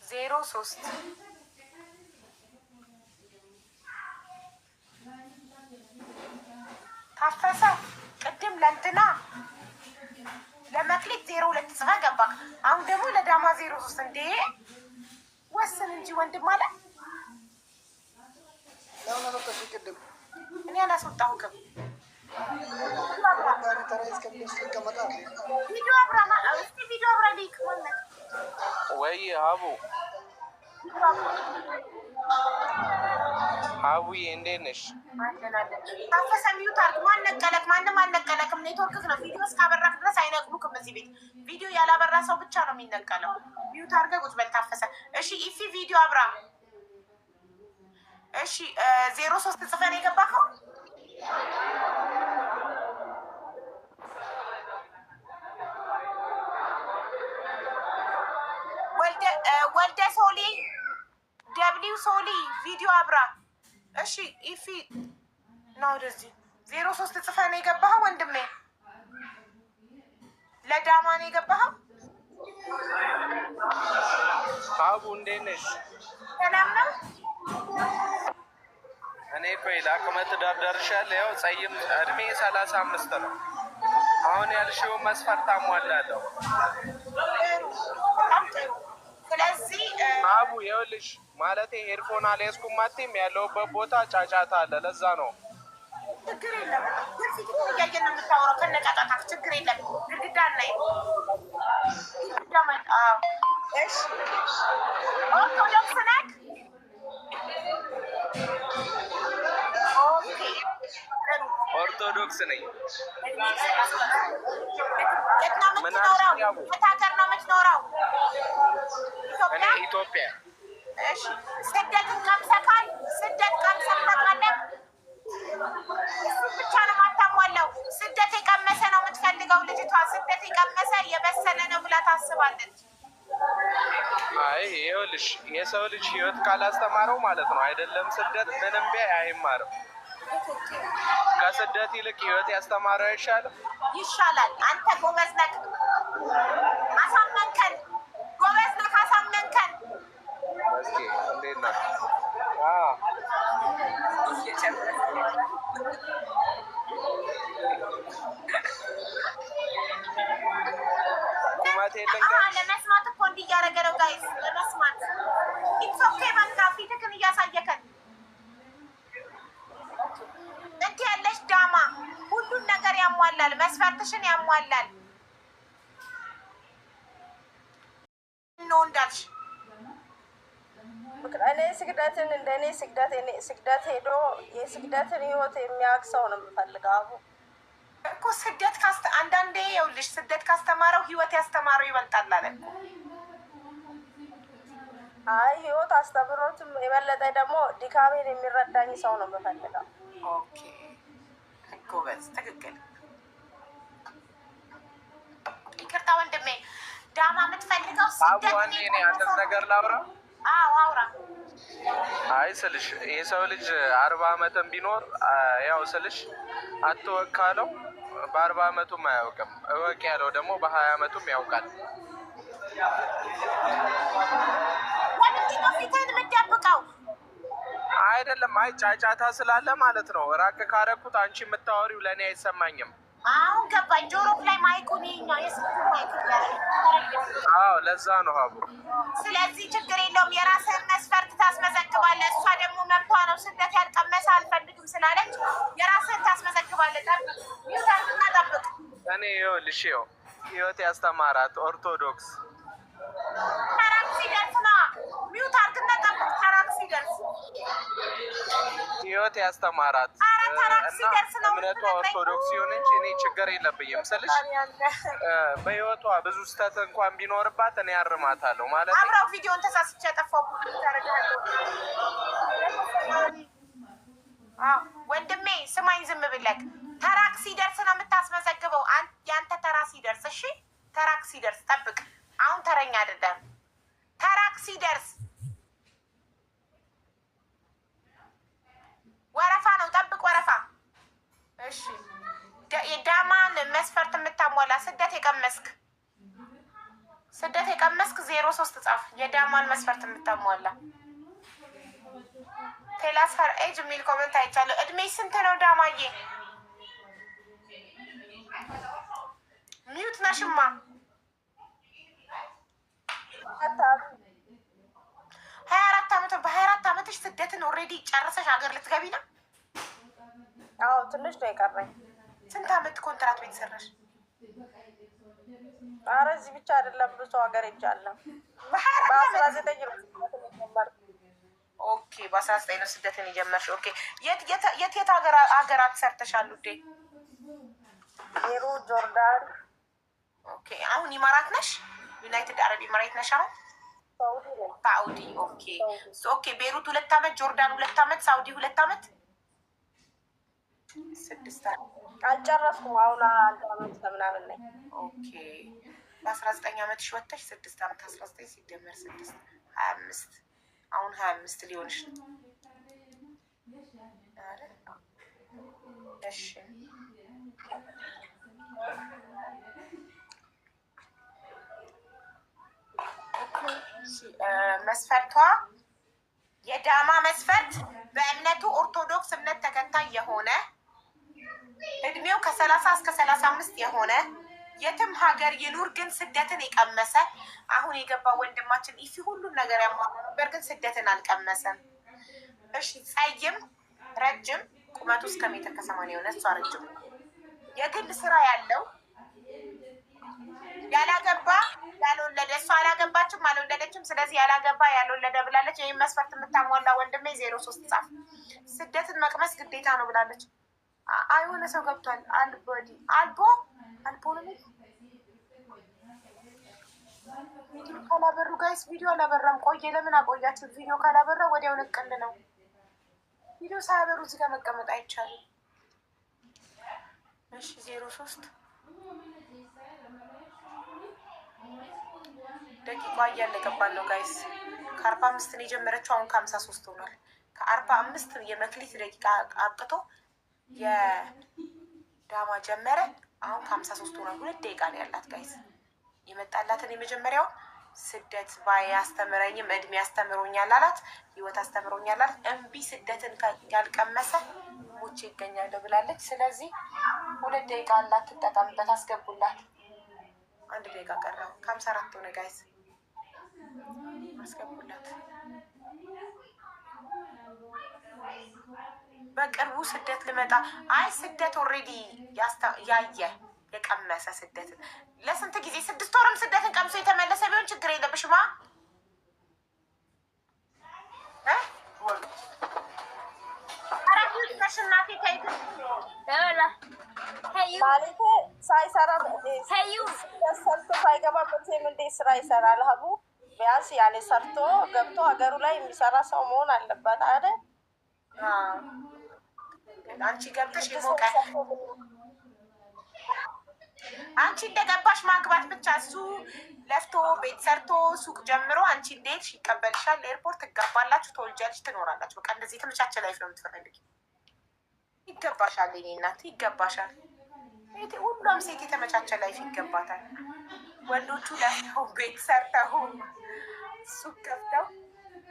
03 02 ጽፈህ ገባክ። አሁን ደግሞ ለዳማ 03 እንዴ ወስን እንጂ ወንድም አለ።
ለምን አወጣሽ? ቅድም
እኔ አላስወጣሁም። ቪዲዮ አብራ እስቲ ቪዲዮ አብራ ሊክ ማለት
ወይ አቡ አቡዬ እንዴት ነሽ?
ታፈሰ ሚዩት አድርግ። ማን ነቀለክ? ማንም አልነቀለክም። ኔትወርክህ ነው። ቪዲዮ እስካበራክ ድረስ አይነቅሉክም። እዚህ ቤት ቪዲዮ ያላበራ ሰው ብቻ ነው የሚነቀለው። ሚዩት አድርገህ ቁጭ በል ታፈሰ። እሺ ኢፊ ቪዲዮ አብራ። እሺ 03 ጽፈህ ነው የገባከው? ወልደ ሶሊ ደብሊው ሶሊ ቪዲዮ አብራ። እሺ ኢፊ ነው ወደዚህ 03 ጽፈህ ነው የገባኸው ወንድሜ? ለዳማ ነው የገባኸው?
አቡ እንዴት ነሽ?
ሰላም ነው።
እኔ ቆይ ለአቅመ ትዳር ደርሻለሁ። ያው ጸይም እድሜ 35 ነው። አሁን ያልሽው መስፈርት አሟላለሁ። ስለዚህ አቡ ይኸውልሽ ማለቴ ሄድፎን አልያዝኩም አትይም። ያለሁበት ቦታ ጫጫታ አለ። ለዛ ነው።
ችግር የለም። ፊት እያየን ነው የምታወራው። ከነጫጫታ ችግር የለም። ግድግዳ ላይ እሺ ኦርቶዶክስ ነህ?
ኦርቶዶክስ ነኝ።
የት ነው የምትኖረው? የት ሀገር ነው የምትኖረው?
እኔ ኢትዮጵያ።
እሺ ስደትን ቀምሰካል? ስደት ቀምሰህ ታውቃለህ? እሱ ብቻ ነው የማታሟላው። ስደት የቀመሰ ነው የምትፈልገው ልጅቷ። ስደት የቀመሰ የበሰለ ነው ብላ ታስባለች።
አይ ይኸውልሽ የሰው ልጅ ህይወት ካላስተማረው ማለት ነው አይደለም ስደት ምንም ቢያይ አይማርም። ከስደት ይልቅ ህይወት ያስተማረው አይሻልም?
ይሻላል። አንተ ጎበዝ ነህ፣ አሳመንከን። ጎበዝ ነህ፣ አሳመንከን።
እስኪ እንዴት ነው? ቁመቴ
ለመስማት እኮ እንዲህ እያደረገ ነው ጋይስ፣ ለመስማት ኢትሶኬ በቃ ፊትህን እያሳየከን እንት ያለሽ ዳማ ሁሉን ነገር ያሟላል፣ መስፈርትሽን ያሟላል ነው እንዳልሽ።
እኔ ስግደትን እንደኔ ስግደት ሄዶ የስግደትን ህይወት የሚያውቅ ሰው ነው የምፈልገው። አቡ
እኮ ስደት አንዳንዴ ይኸውልሽ ስደት ካስተማረው ህይወት ያስተማረው ይበልጣል አለ።
አይ ህይወት አስተምሮትም የበለጠ ደግሞ ድካሜን የሚረዳኝ ሰው ነው የምፈልገው።
ኦኬ ጎበዝ፣ ትክክል። ይቅርታ ወንድሜ ዳማ የምትፈልገው ስደት
እኔ አንድ ነገር ላውራ።
አዎ አውራ።
አይ ስልሽ የሰው ልጅ 40 ዓመትም ቢኖር ያው ስልሽ አትወካለው በ40 ዓመቱም አያውቅም። እወቅ ያለው ደግሞ በ20 ዓመቱም ያውቃል።
ወንድሜ ነው ፊትህን የምትደብቀው
አይደለም። አይ ጫጫታ ስላለ ማለት ነው። ራቅ ካረኩት አንቺ የምታወሪው ለእኔ አይሰማኝም።
አሁን ገባኝ። ጆሮክ ላይ ማይኩን ይኸኛው የስልክ ማይክ ያለ።
አዎ ለዛ ነው ሀቡ።
ስለዚህ ችግር የለውም። የራስህን መስፈርት ታስመዘግባለህ። እሷ ደግሞ መብቷ ነው። ስደት ያልቀመሰ አልፈልግም ስላለች የራስህን ታስመዘግባለህ። ጠብቅ፣ ይታርግና ጠብቅ።
እኔ ይኸውልሽ ህይወት ያስተማራት ኦርቶዶክስ
ተራክ ሲደርስ ና ሚውት አርግና ጠብቅ። ተራክ ሲደርስ
ህይወት ያስተማራት እና እምነቷ ኦርቶዶክስ ሲሆን እንጂ እኔ ችግር የለብኝም ስልሽ በህይወቷ ብዙ ስህተት እንኳን ቢኖርባት እኔ አርማታለሁ ማለት ነው።
አብረው ቪዲዮን ተሳስቼ ያጠፋው ወንድሜ ስማኝ፣ ዝም ብለክ ተራክ ሲደርስ ነው የምታስመዘግበው። ያንተ ተራ ሲደርስ፣ እሺ ተራክ ሲደርስ ጠብቅ። አሁን ተረኛ አይደለም። ተራክ ሲደርስ ወረፋ ነው፣ ጠብቅ ወረፋ። እሺ የዳማን መስፈርት የምታሟላ ስደት የቀመስክ 03 ጻፍ። የዳማን መስፈርት የምታሟላ ቴላስ ሀር ኤጅ የሚል ኮመንት አይቻለሁ። እድሜ ስንት ነው ዳማዬ? ሚዩት ነሽማ። 24 ዓመት በ24 ዓመትሽ ስደትን ኦልሬዲ ጨርሰሽ ሀገር ልትገቢ ነው?
አዎ ትንሽ ነው የቀረኝ።
ስንት ዓመት ኮንትራት ቤት ሰራሽ?
ኧረ እዚህ ብቻ አይደለም ብዙ ሀገር ሄጃለሁ።
በ19 ኦኬ፣ በ19 ነው ስደትን የጀመርሽ። ኦኬ፣ የት ሀገራት ሰርተሻል ውዴ?
ፔሩ፣ ጆርዳን።
ኦኬ፣ አሁን ኢማራት ነሽ? ዩናይትድ አረብ ኢማራት ነሽ አሁን? ሳኡዲ። ኦኬ ኦኬ። ቤሩት 2 ዓመት፣ ጆርዳን 2 ዓመት፣ ሳኡዲ 2 ዓመት። 6 ዓመት
አልጨረስኩም። አሁን 1 ዓመት ከምናምን ነኝ።
ኦኬ፣ በ19 ዓመትሽ ወጥተሽ 6 ዓመት 19 ሲደመር 6 25። አሁን 25 ሊሆንሽ ነው አይደል? እሺ መስፈርቷ የዳማ መስፈርት በእምነቱ ኦርቶዶክስ እምነት ተከታይ የሆነ እድሜው ከ30 እስከ 35 የሆነ የትም ሀገር ይኑር ግን ስደትን የቀመሰ አሁን የገባ ወንድማችን ኢፊ ሁሉን ነገር ያሟላ ነበር፣ ግን ስደትን አልቀመሰም። እሺ ጸይም ረጅም ቁመቱ እስከ ሜትር ከ80 የሆነ እሷ ረጅም የግል ስራ ያለው ያላገባ ያልወለደ እሷ አላገባችም አልወለደችም። ስለዚህ ያላገባ ያልወለደ ብላለች። ይህም መስፈርት የምታሟላ ወንድሜ 03 ጻፍ። ስደትን መቅመስ ግዴታ ነው ብላለች። የሆነ ሰው ገብቷል። አልቦ ነው ቪዲዮ ካላበሩ ጋይስ፣ ቪዲዮ አላበራም። ቆየ። ለምን አቆያችሁ? ቪዲዮ ካላበራ ወዲያው ንቅል ነው። ቪዲዮ ሳያበሩ እዚህ ጋር መቀመጥ አይቻልም። እሺ 03 ደቂቃ እያለቀባን ነው ጋይስ። ከ45 ነው የጀመረችው፣ አሁን ከ53 ሆኗል። ከ45 የመክሊት ደቂቃ አብቅቶ የዳማ ጀመረ። አሁን ከ53 ሆኗል። 2 ደቂቃ ነው ያላት ጋይስ። የመጣላትን የመጀመሪያው ስደት ባያስተምረኝም እድሜ ያስተምሮኛል አላት፣ ህይወት አስተምሮኛል አላት። እምቢ ስደትን ያልቀመሰ ሞቼ ይገኛለሁ ብላለች። ስለዚህ 2 ደቂቃ አላት፣ ትጠቀምበት። አስገቡላት። 1 ደቂቃ ቀረው። ከ54 ሆነ ጋይስ፣ አስገቡላት። በቅርቡ ስደት ልመጣ። አይ ስደት ኦልሬዲ ያየ የቀመሰ ስደትን ለስንት ጊዜ 6 ወርም ስደትን ቀምሶ የተመለሰ ቢሆን ችግር የለብሽማ።
ማለቴ ሳይሰራ ሰርቶ ሳይገባ መቼም እንዴት ስራ ይሰራል? ሀቡ ቢያንስ ያኔ ሰርቶ ገብቶ ሀገሩ ላይ የሚሰራ ሰው መሆን አለበት አይደል?
አንቺ ገብተሽ የሞቀ አንቺ እንደገባሽ ማግባት ብቻ። እሱ ለፍቶ ቤት ሰርቶ ሱቅ ጀምሮ አንቺ እንዴት ይቀበልሻል? ኤርፖርት ትጋባላችሁ፣ ተወልጃለሽ፣ ትኖራላችሁ። በቃ እንደዚህ የተመቻቸ ላይፍ ነው የምትፈልጊ። ይገባሻል፣ የእኔ እናት ይገባሻል። ሁሉም ሴት የተመቻቸ ላይፍ ይገባታል። ወንዶቹ ለፍተው ቤት ሰርተው ሱቅ ከፍተው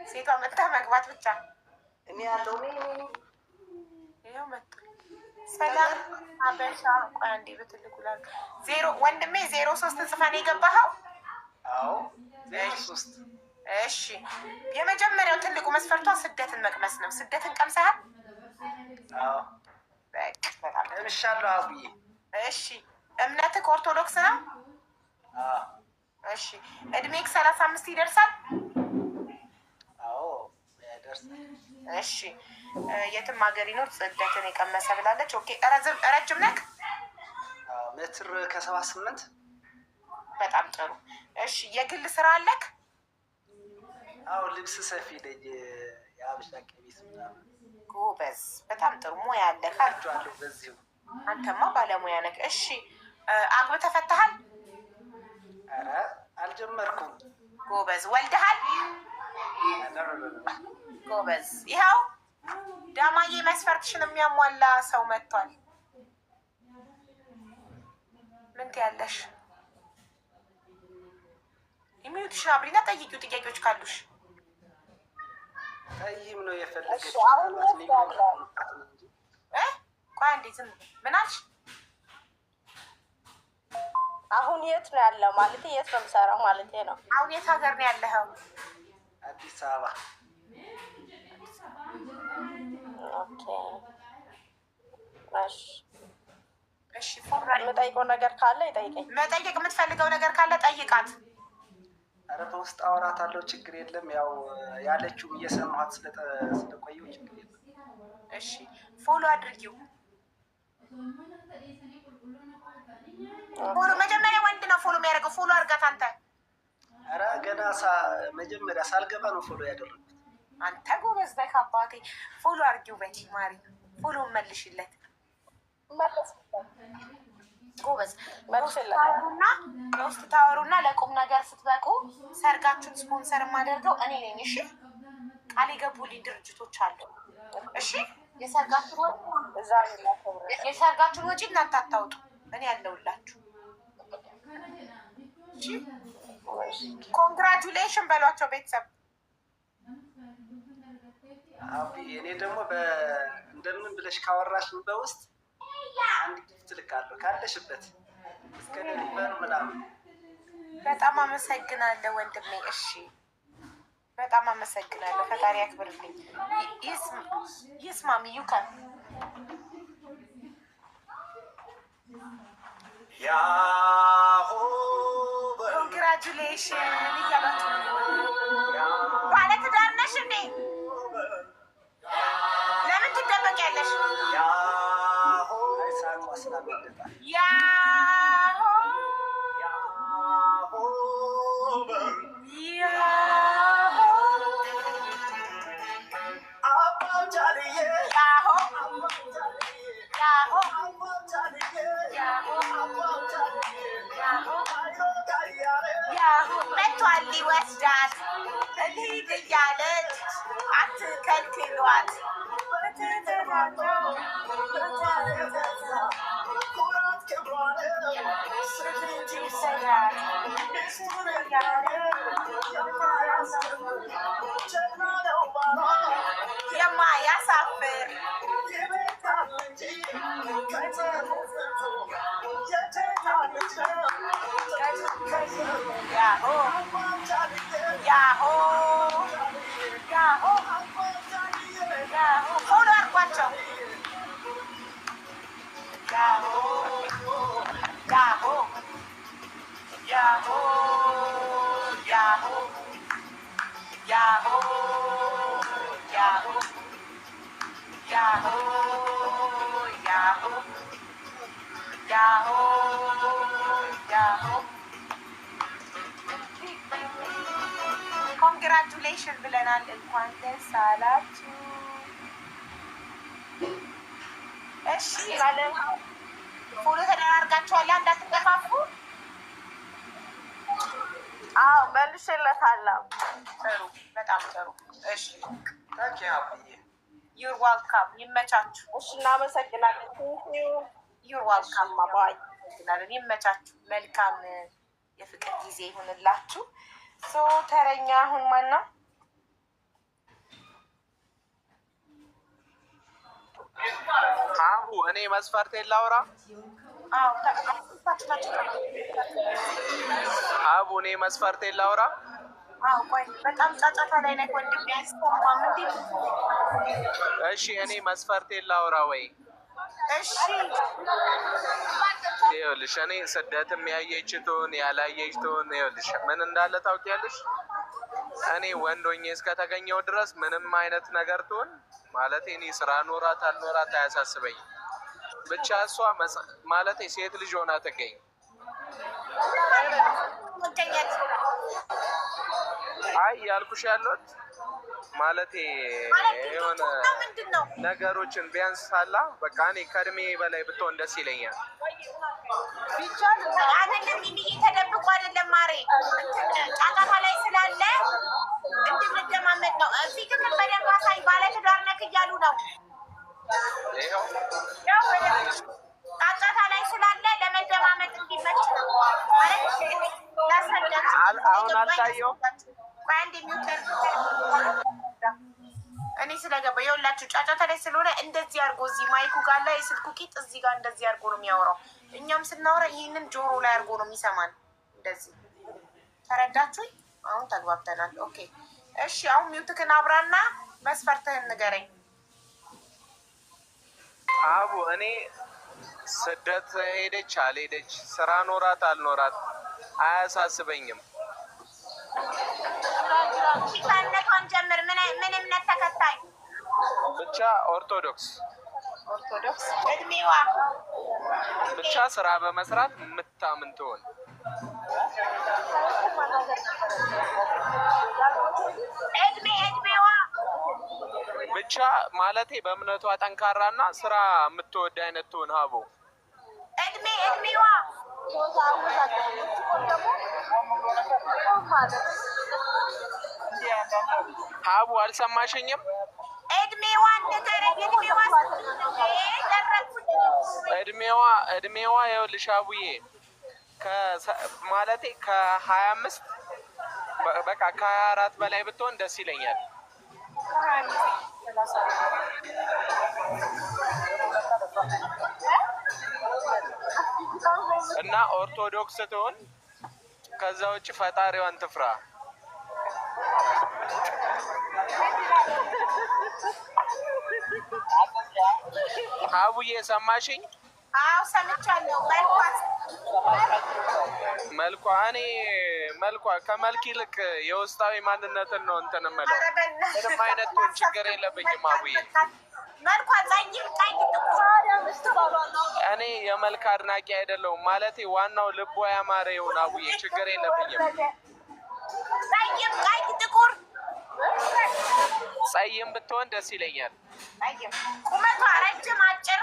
ሴቷ መታ መግባት ብቻ።
እኔ ያለው
ይኸው መጡ። ሰላም አበሻ። ቆይ አንዴ በትልቁ ላ ወንድሜ 03 ጽፈን የገባኸው?
አዎ 03።
እሺ የመጀመሪያው ትልቁ መስፈርቷ ስደትን መቅመስ ነው። ስደትን ቀምሰሃል?
አዎ
በቃ በጣም
እምሻለሁ አቡዬ።
እሺ እምነትህ ኦርቶዶክስ ነው?
አዎ።
እሺ እድሜክ 35 ይደርሳል?
አዎ ያደርሳል።
እሺ የትም ሀገር ይኖር ስደትን የቀመሰ ብላለች። ኦኬ ረጅም ነክ?
ሜትር ከ78።
በጣም ጥሩ። እሺ የግል ስራ አለክ?
አዎ ልብስ ሰፊ ነኝ፣ የሀበሻ ቀሚስ ምናምን።
ጎበዝ፣ በጣም ጥሩ ሙያ አለክ።
አልጇለሁ በዚሁ።
አንተማ ባለሙያ ነክ። እሺ አግብተህ ፈተሃል?
ኧረ አልጀመርኩም።
ጎበዝ። ወልደሃል? ጎበዝ። ይኸው ዳማዬ መስፈርትሽን የሚያሟላ ሰው መጥቷል። ምን ትያለሽ? የሚዩትሽን አብሪና ጠይቂው ጥያቄዎች ካሉሽ።
ጠይም ነው የፈለገች።
ቆይ አንዴ ዝም ምን አልሽ?
አሁን የት ነው ያለው? ማለት የት ነው የምሰራው ማለት ነው?
አሁን የት ሀገር ነው ያለኸው?
አዲስ አበባ።
ኦኬ
እሺ።
የምጠይቀው ነገር ካለ ይጠይቀኝ።
መጠየቅ የምትፈልገው ነገር ካለ ጠይቃት።
ኧረ በውስጥ አወራታለሁ፣ ችግር የለም። ያው ያለችውም እየሰማኋት ስለቆየው ችግር የለም።
እሺ ፎሎ አድርጊው። ፎሎ መጀመሪያ ወንድ ነው ፎሎ የሚያደርገው። ፎሎ አድርጋት አንተ።
ኧረ ገና መጀመሪያ ሳልገባ ነው ፎሎ ያደረኩት።
አንተ ጎበዝ ነህ አባቴ። ፎሎ አድርጊው በይ ማሪ፣ ፎሎ መልሽለት። ጎበዝ በውስጥ ታወሩና ለቁም ነገር ስትበቁ ሰርጋችሁን ስፖንሰር የማደርገው እኔ ነኝ። እሺ ቃል የገቡልኝ ድርጅቶች አሉ። እሺ የሰርጋችሁን ወጪ እናንተ አታውጡ፣ እኔ ያለሁላችሁ። ኮንግራጁሌሽን በሏቸው ቤተሰብ።
እኔ ደግሞ እንደምን ብለሽ ካወራሽን በውስጥ አንድ ጊፍት ልካለሁ ካለሽበት እስከ ዴሊቨር ምናምን።
በጣም አመሰግናለሁ ወንድሜ። እሺ በጣም አመሰግናለሁ። ፈጣሪ ያክብርልኝ። ይስማሚ ዩካን ኮንግራጁሌሽን እያላችሁ ባለትዳር ነሽ እንዴ? ለምን ትደበቂያለሽ? መቷል ሊወስዳት እንሂድ እያለች አትከልክሏት። የማያሳፍር ፎሎ አድርጓቸው። ኮንግራጁሌሽን ብለናል። እንኳን ደስ አላችሁ። እሺ ፎሎ ተደራርጋችኋል፣ እንዳትጠፋፉ።
አዎ መልሼለታለሁ።
ጥሩ፣ በጣም ጥሩ። እሺ ዩር ዋልካም። ይመቻችሁ።
እሺ እናመሰግናለን።
ዩር ዋልካም ማባይ። ይመቻችሁ። መልካም የፍቅር ጊዜ ይሁንላችሁ። ሶ ተረኛ አሁን ማነው?
አሁ እኔ መስፈርቴን ላውራ። አቡ እኔ መስፈርቴን ላውራ።
ቆይ በጣም ጫጫታ ላይ ነህ ወንድሜ፣ አይሰማም እንዴ?
እሺ እኔ መስፈርቴን ላውራ ወይ?
እሺ
ይኸውልሽ እኔ ስደትም ያየችቱን ያላየችቱን ይኸውልሽ ምን እንዳለ ታውቂያለሽ? እኔ ወንዶኜ እስከተገኘው ድረስ ምንም አይነት ነገር ትሆን ማለት እኔ ስራ ኖራት አልኖራት አያሳስበኝ። ብቻ እሷ ማለት ሴት ልጅ ሆና ትገኝ። አይ ያልኩሽ ያሉት ማለት የሆነ ነገሮችን ቢያንስ ሳላ በቃ እኔ ከእድሜ በላይ ብትሆን ደስ ይለኛል።
አይደለም ተደብቆ አይደለም ማሬ፣ ጫጫታ ላይ ስላለ እንድንደማመጥ ነው። እዚህ ግን በደንብ አሳይ። ባለትዳር ነክ እያሉ ነው። ጫጫታ ላይ ስላለ ለመደማመጥ እንዲመች ነው ማለት
አሁን አልታየውም።
እኔ ስለገባ የሁላችሁ ጫጫታ ላይ ስለሆነ እንደዚህ አድርጎ እዚህ ማይኩ ጋር ላይ ስልኩ ቂጥ እዚህ ጋር እንደዚህ አድርጎ ነው የሚያወራው። እኛም ስናወራ ይህንን ጆሮ ላይ አድርጎ ነው የሚሰማን። እንደዚህ ተረዳችሁኝ? አሁን ተግባብተናል። ኦኬ እሺ። አሁን ሚውትክን አብራና መስፈርትህን ንገረኝ።
አቡ እኔ ስደት ሄደች አልሄደች ስራ ኖራት አልኖራት አያሳስበኝም።
ከእምነቷን ጀምር። ምን እምነት ተከታይ?
ብቻ ኦርቶዶክስ
እድሜዋ
ብቻ ስራ በመስራት የምታምን ትሆን።
እድሜዋ
ብቻ ማለቴ በእምነቷ ጠንካራና ስራ የምትወድ አይነት ትሆን። ሀቦ
እድሜዋ
ሀቡ አልሰማሽኝም?
እድሜዋን ንገረኝ።
እድሜዋ ይኸውልሽ አቡዬ ማለቴ ከ25 በቃ ከ24 በላይ ብትሆን ደስ ይለኛል። እና ኦርቶዶክስ ትሆን። ከዛ ውጭ ፈጣሪዋን ትፍራ። አቡዬ ሰማሽኝ?
አዎ ሰምቻለሁ።
መልኳ ከመልክ ይልቅ የውስጣዊ ማንነትን ነው እንትን የምለው። ምንም አይነት ችግር የለብኝም አቡዬ። እኔ የመልክ አድናቂ አይደለሁም። ማለቴ ዋናው ልቧ ያማረ ይሁን አቡዬ፣ ችግር የለብኝም። ጸይም ብትሆን ደስ ይለኛል።
ቁመቷ ረጅም፣ አጭር፣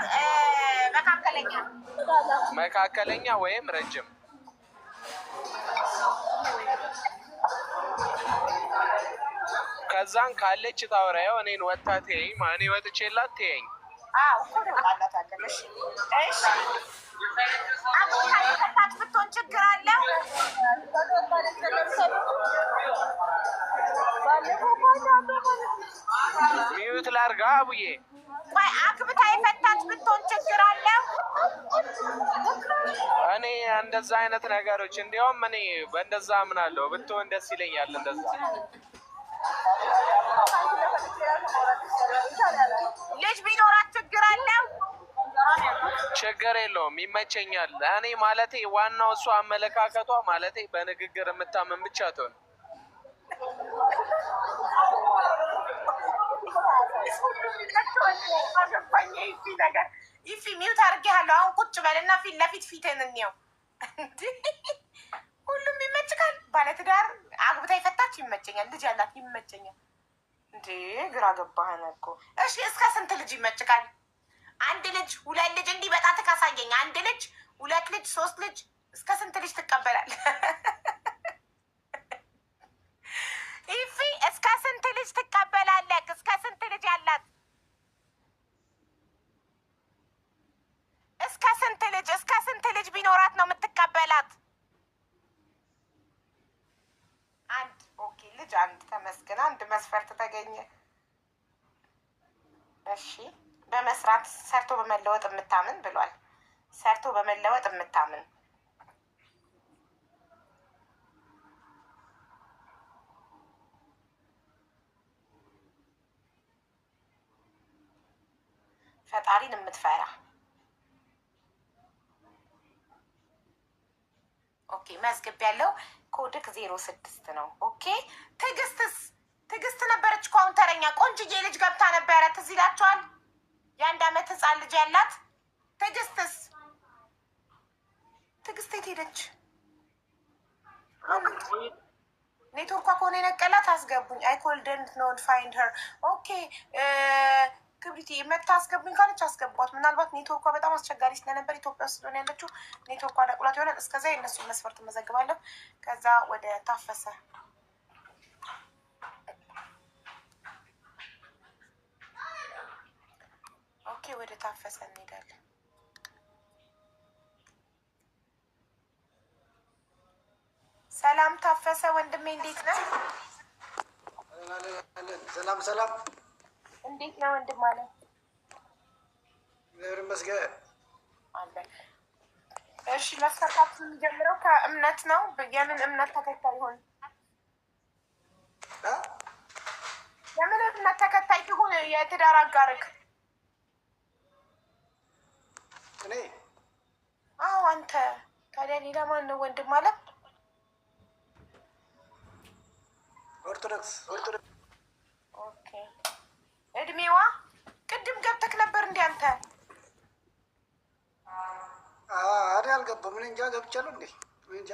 መካከለኛ ወይም ረጅም። ከዛን ካለች ታወራየው እኔን ወጣ ትየኝ፣ እኔ ወጥቼላት ትየኝ።
አግብታች ብትሆን ችግር አለው?
ሚዩት ላርጋ አቡዬ።
ቆይ አግብታ የፈታች ብትሆን ችግር አለው?
እኔ እንደዛ አይነት ነገሮች እንዲያውም እኔ በእንደዛ አምናለሁ። ብትሆን ደስ ይለኛል እንደዛ።
ልጅ ቢኖራት ችግር አለው?
ችግር የለውም፣ ይመቸኛል። እኔ ማለቴ ዋናው እሷ አመለካከቷ ማለቴ በንግግር የምታመን ብቻ ትሆን።
ይፊ ሚውት አድርጌሃለሁ። አሁን ቁጭ በልና ፊት ለፊት ፊትን እንየው። ሁሉም ይመችካል። ባለትዳር አግብታ የፈታች ይመቸኛል። ልጅ ያላት ይመቸኛል። እንዴ ግራ ገባህን እኮ። እሺ እስከ ስንት ልጅ ይመችካል? አንድ ልጅ፣ ሁለት ልጅ፣ እንዲህ በጣት ካሳየኝ። አንድ ልጅ፣ ሁለት ልጅ፣ ሶስት ልጅ፣ እስከ ስንት ልጅ ትቀበላል? ይፊ እስከ ስንት ልጅ ትቀበላለህ? እስከ ስንት ልጅ ያላት? እስከ ስንት ልጅ ቢኖራት ነው የምትቀበላት? አንድ። ኦኬ ልጅ አንድ። ተመስገን፣ አንድ መስፈርት ተገኘ። እሺ በመስራት ሰርቶ በመለወጥ የምታምን ብሏል። ሰርቶ በመለወጥ የምታምን ፈጣሪን የምትፈራ። ኦኬ መዝግብ ያለው ኮድክ 06 ነው። ኦኬ ትዕግስት ነበረች እኮ አሁን ተረኛ ቆንጅዬ ልጅ ገብታ ነበረ። ትዝ ይላችኋል? የ1 ዓመት ህፃን ልጅ ያላት ትዕግስት የት ሄደች? ኔትወርኳ ከሆነ የነቀላት አስገቡኝ። አይ ኮልደንት ኖት ፋይንድ ሄር። ኦኬ ክብሪት መታ አስገቡኝ ካለች አስገቧት። ምናልባት ኔትወርኳ በጣም አስቸጋሪ ስለነበር ኢትዮጵያ ውስጥ ስለሆነ ያለችው ኔትወርኳ ነቅሏት ይሆናል። እስከዛ የእነሱን መስፈርት መዘግባለሁ። ከዛ ወደ ታፈሰ ወደ ታፈሰ እንሄዳለን። ሰላም ታፈሰ ወንድሜ፣ እንዴት ነህ?
ሰላም።
እንዴት ነው ወንድም አለ?
እግዚአብሔር ይመስገን።
አለ እሺ መስፈርታችን የሚጀምረው ከእምነት ነው። የምን እምነት ተከታይ ይሆን? የምን እምነት ተከታይ ይሁን የትዳር አጋርክ?
እኔ
አዎ አንተ። ታዲያ ሌላ ማን ነው ወንድም ማለት?
ኦርቶዶክስ።
ኦኬ። እድሜዋ ቅድም ገብተክ ነበር እንዴ አንተ?
አሪ አልገባም። ምን እንጃ ገብቻለሁ እንዴ? ምን እንጃ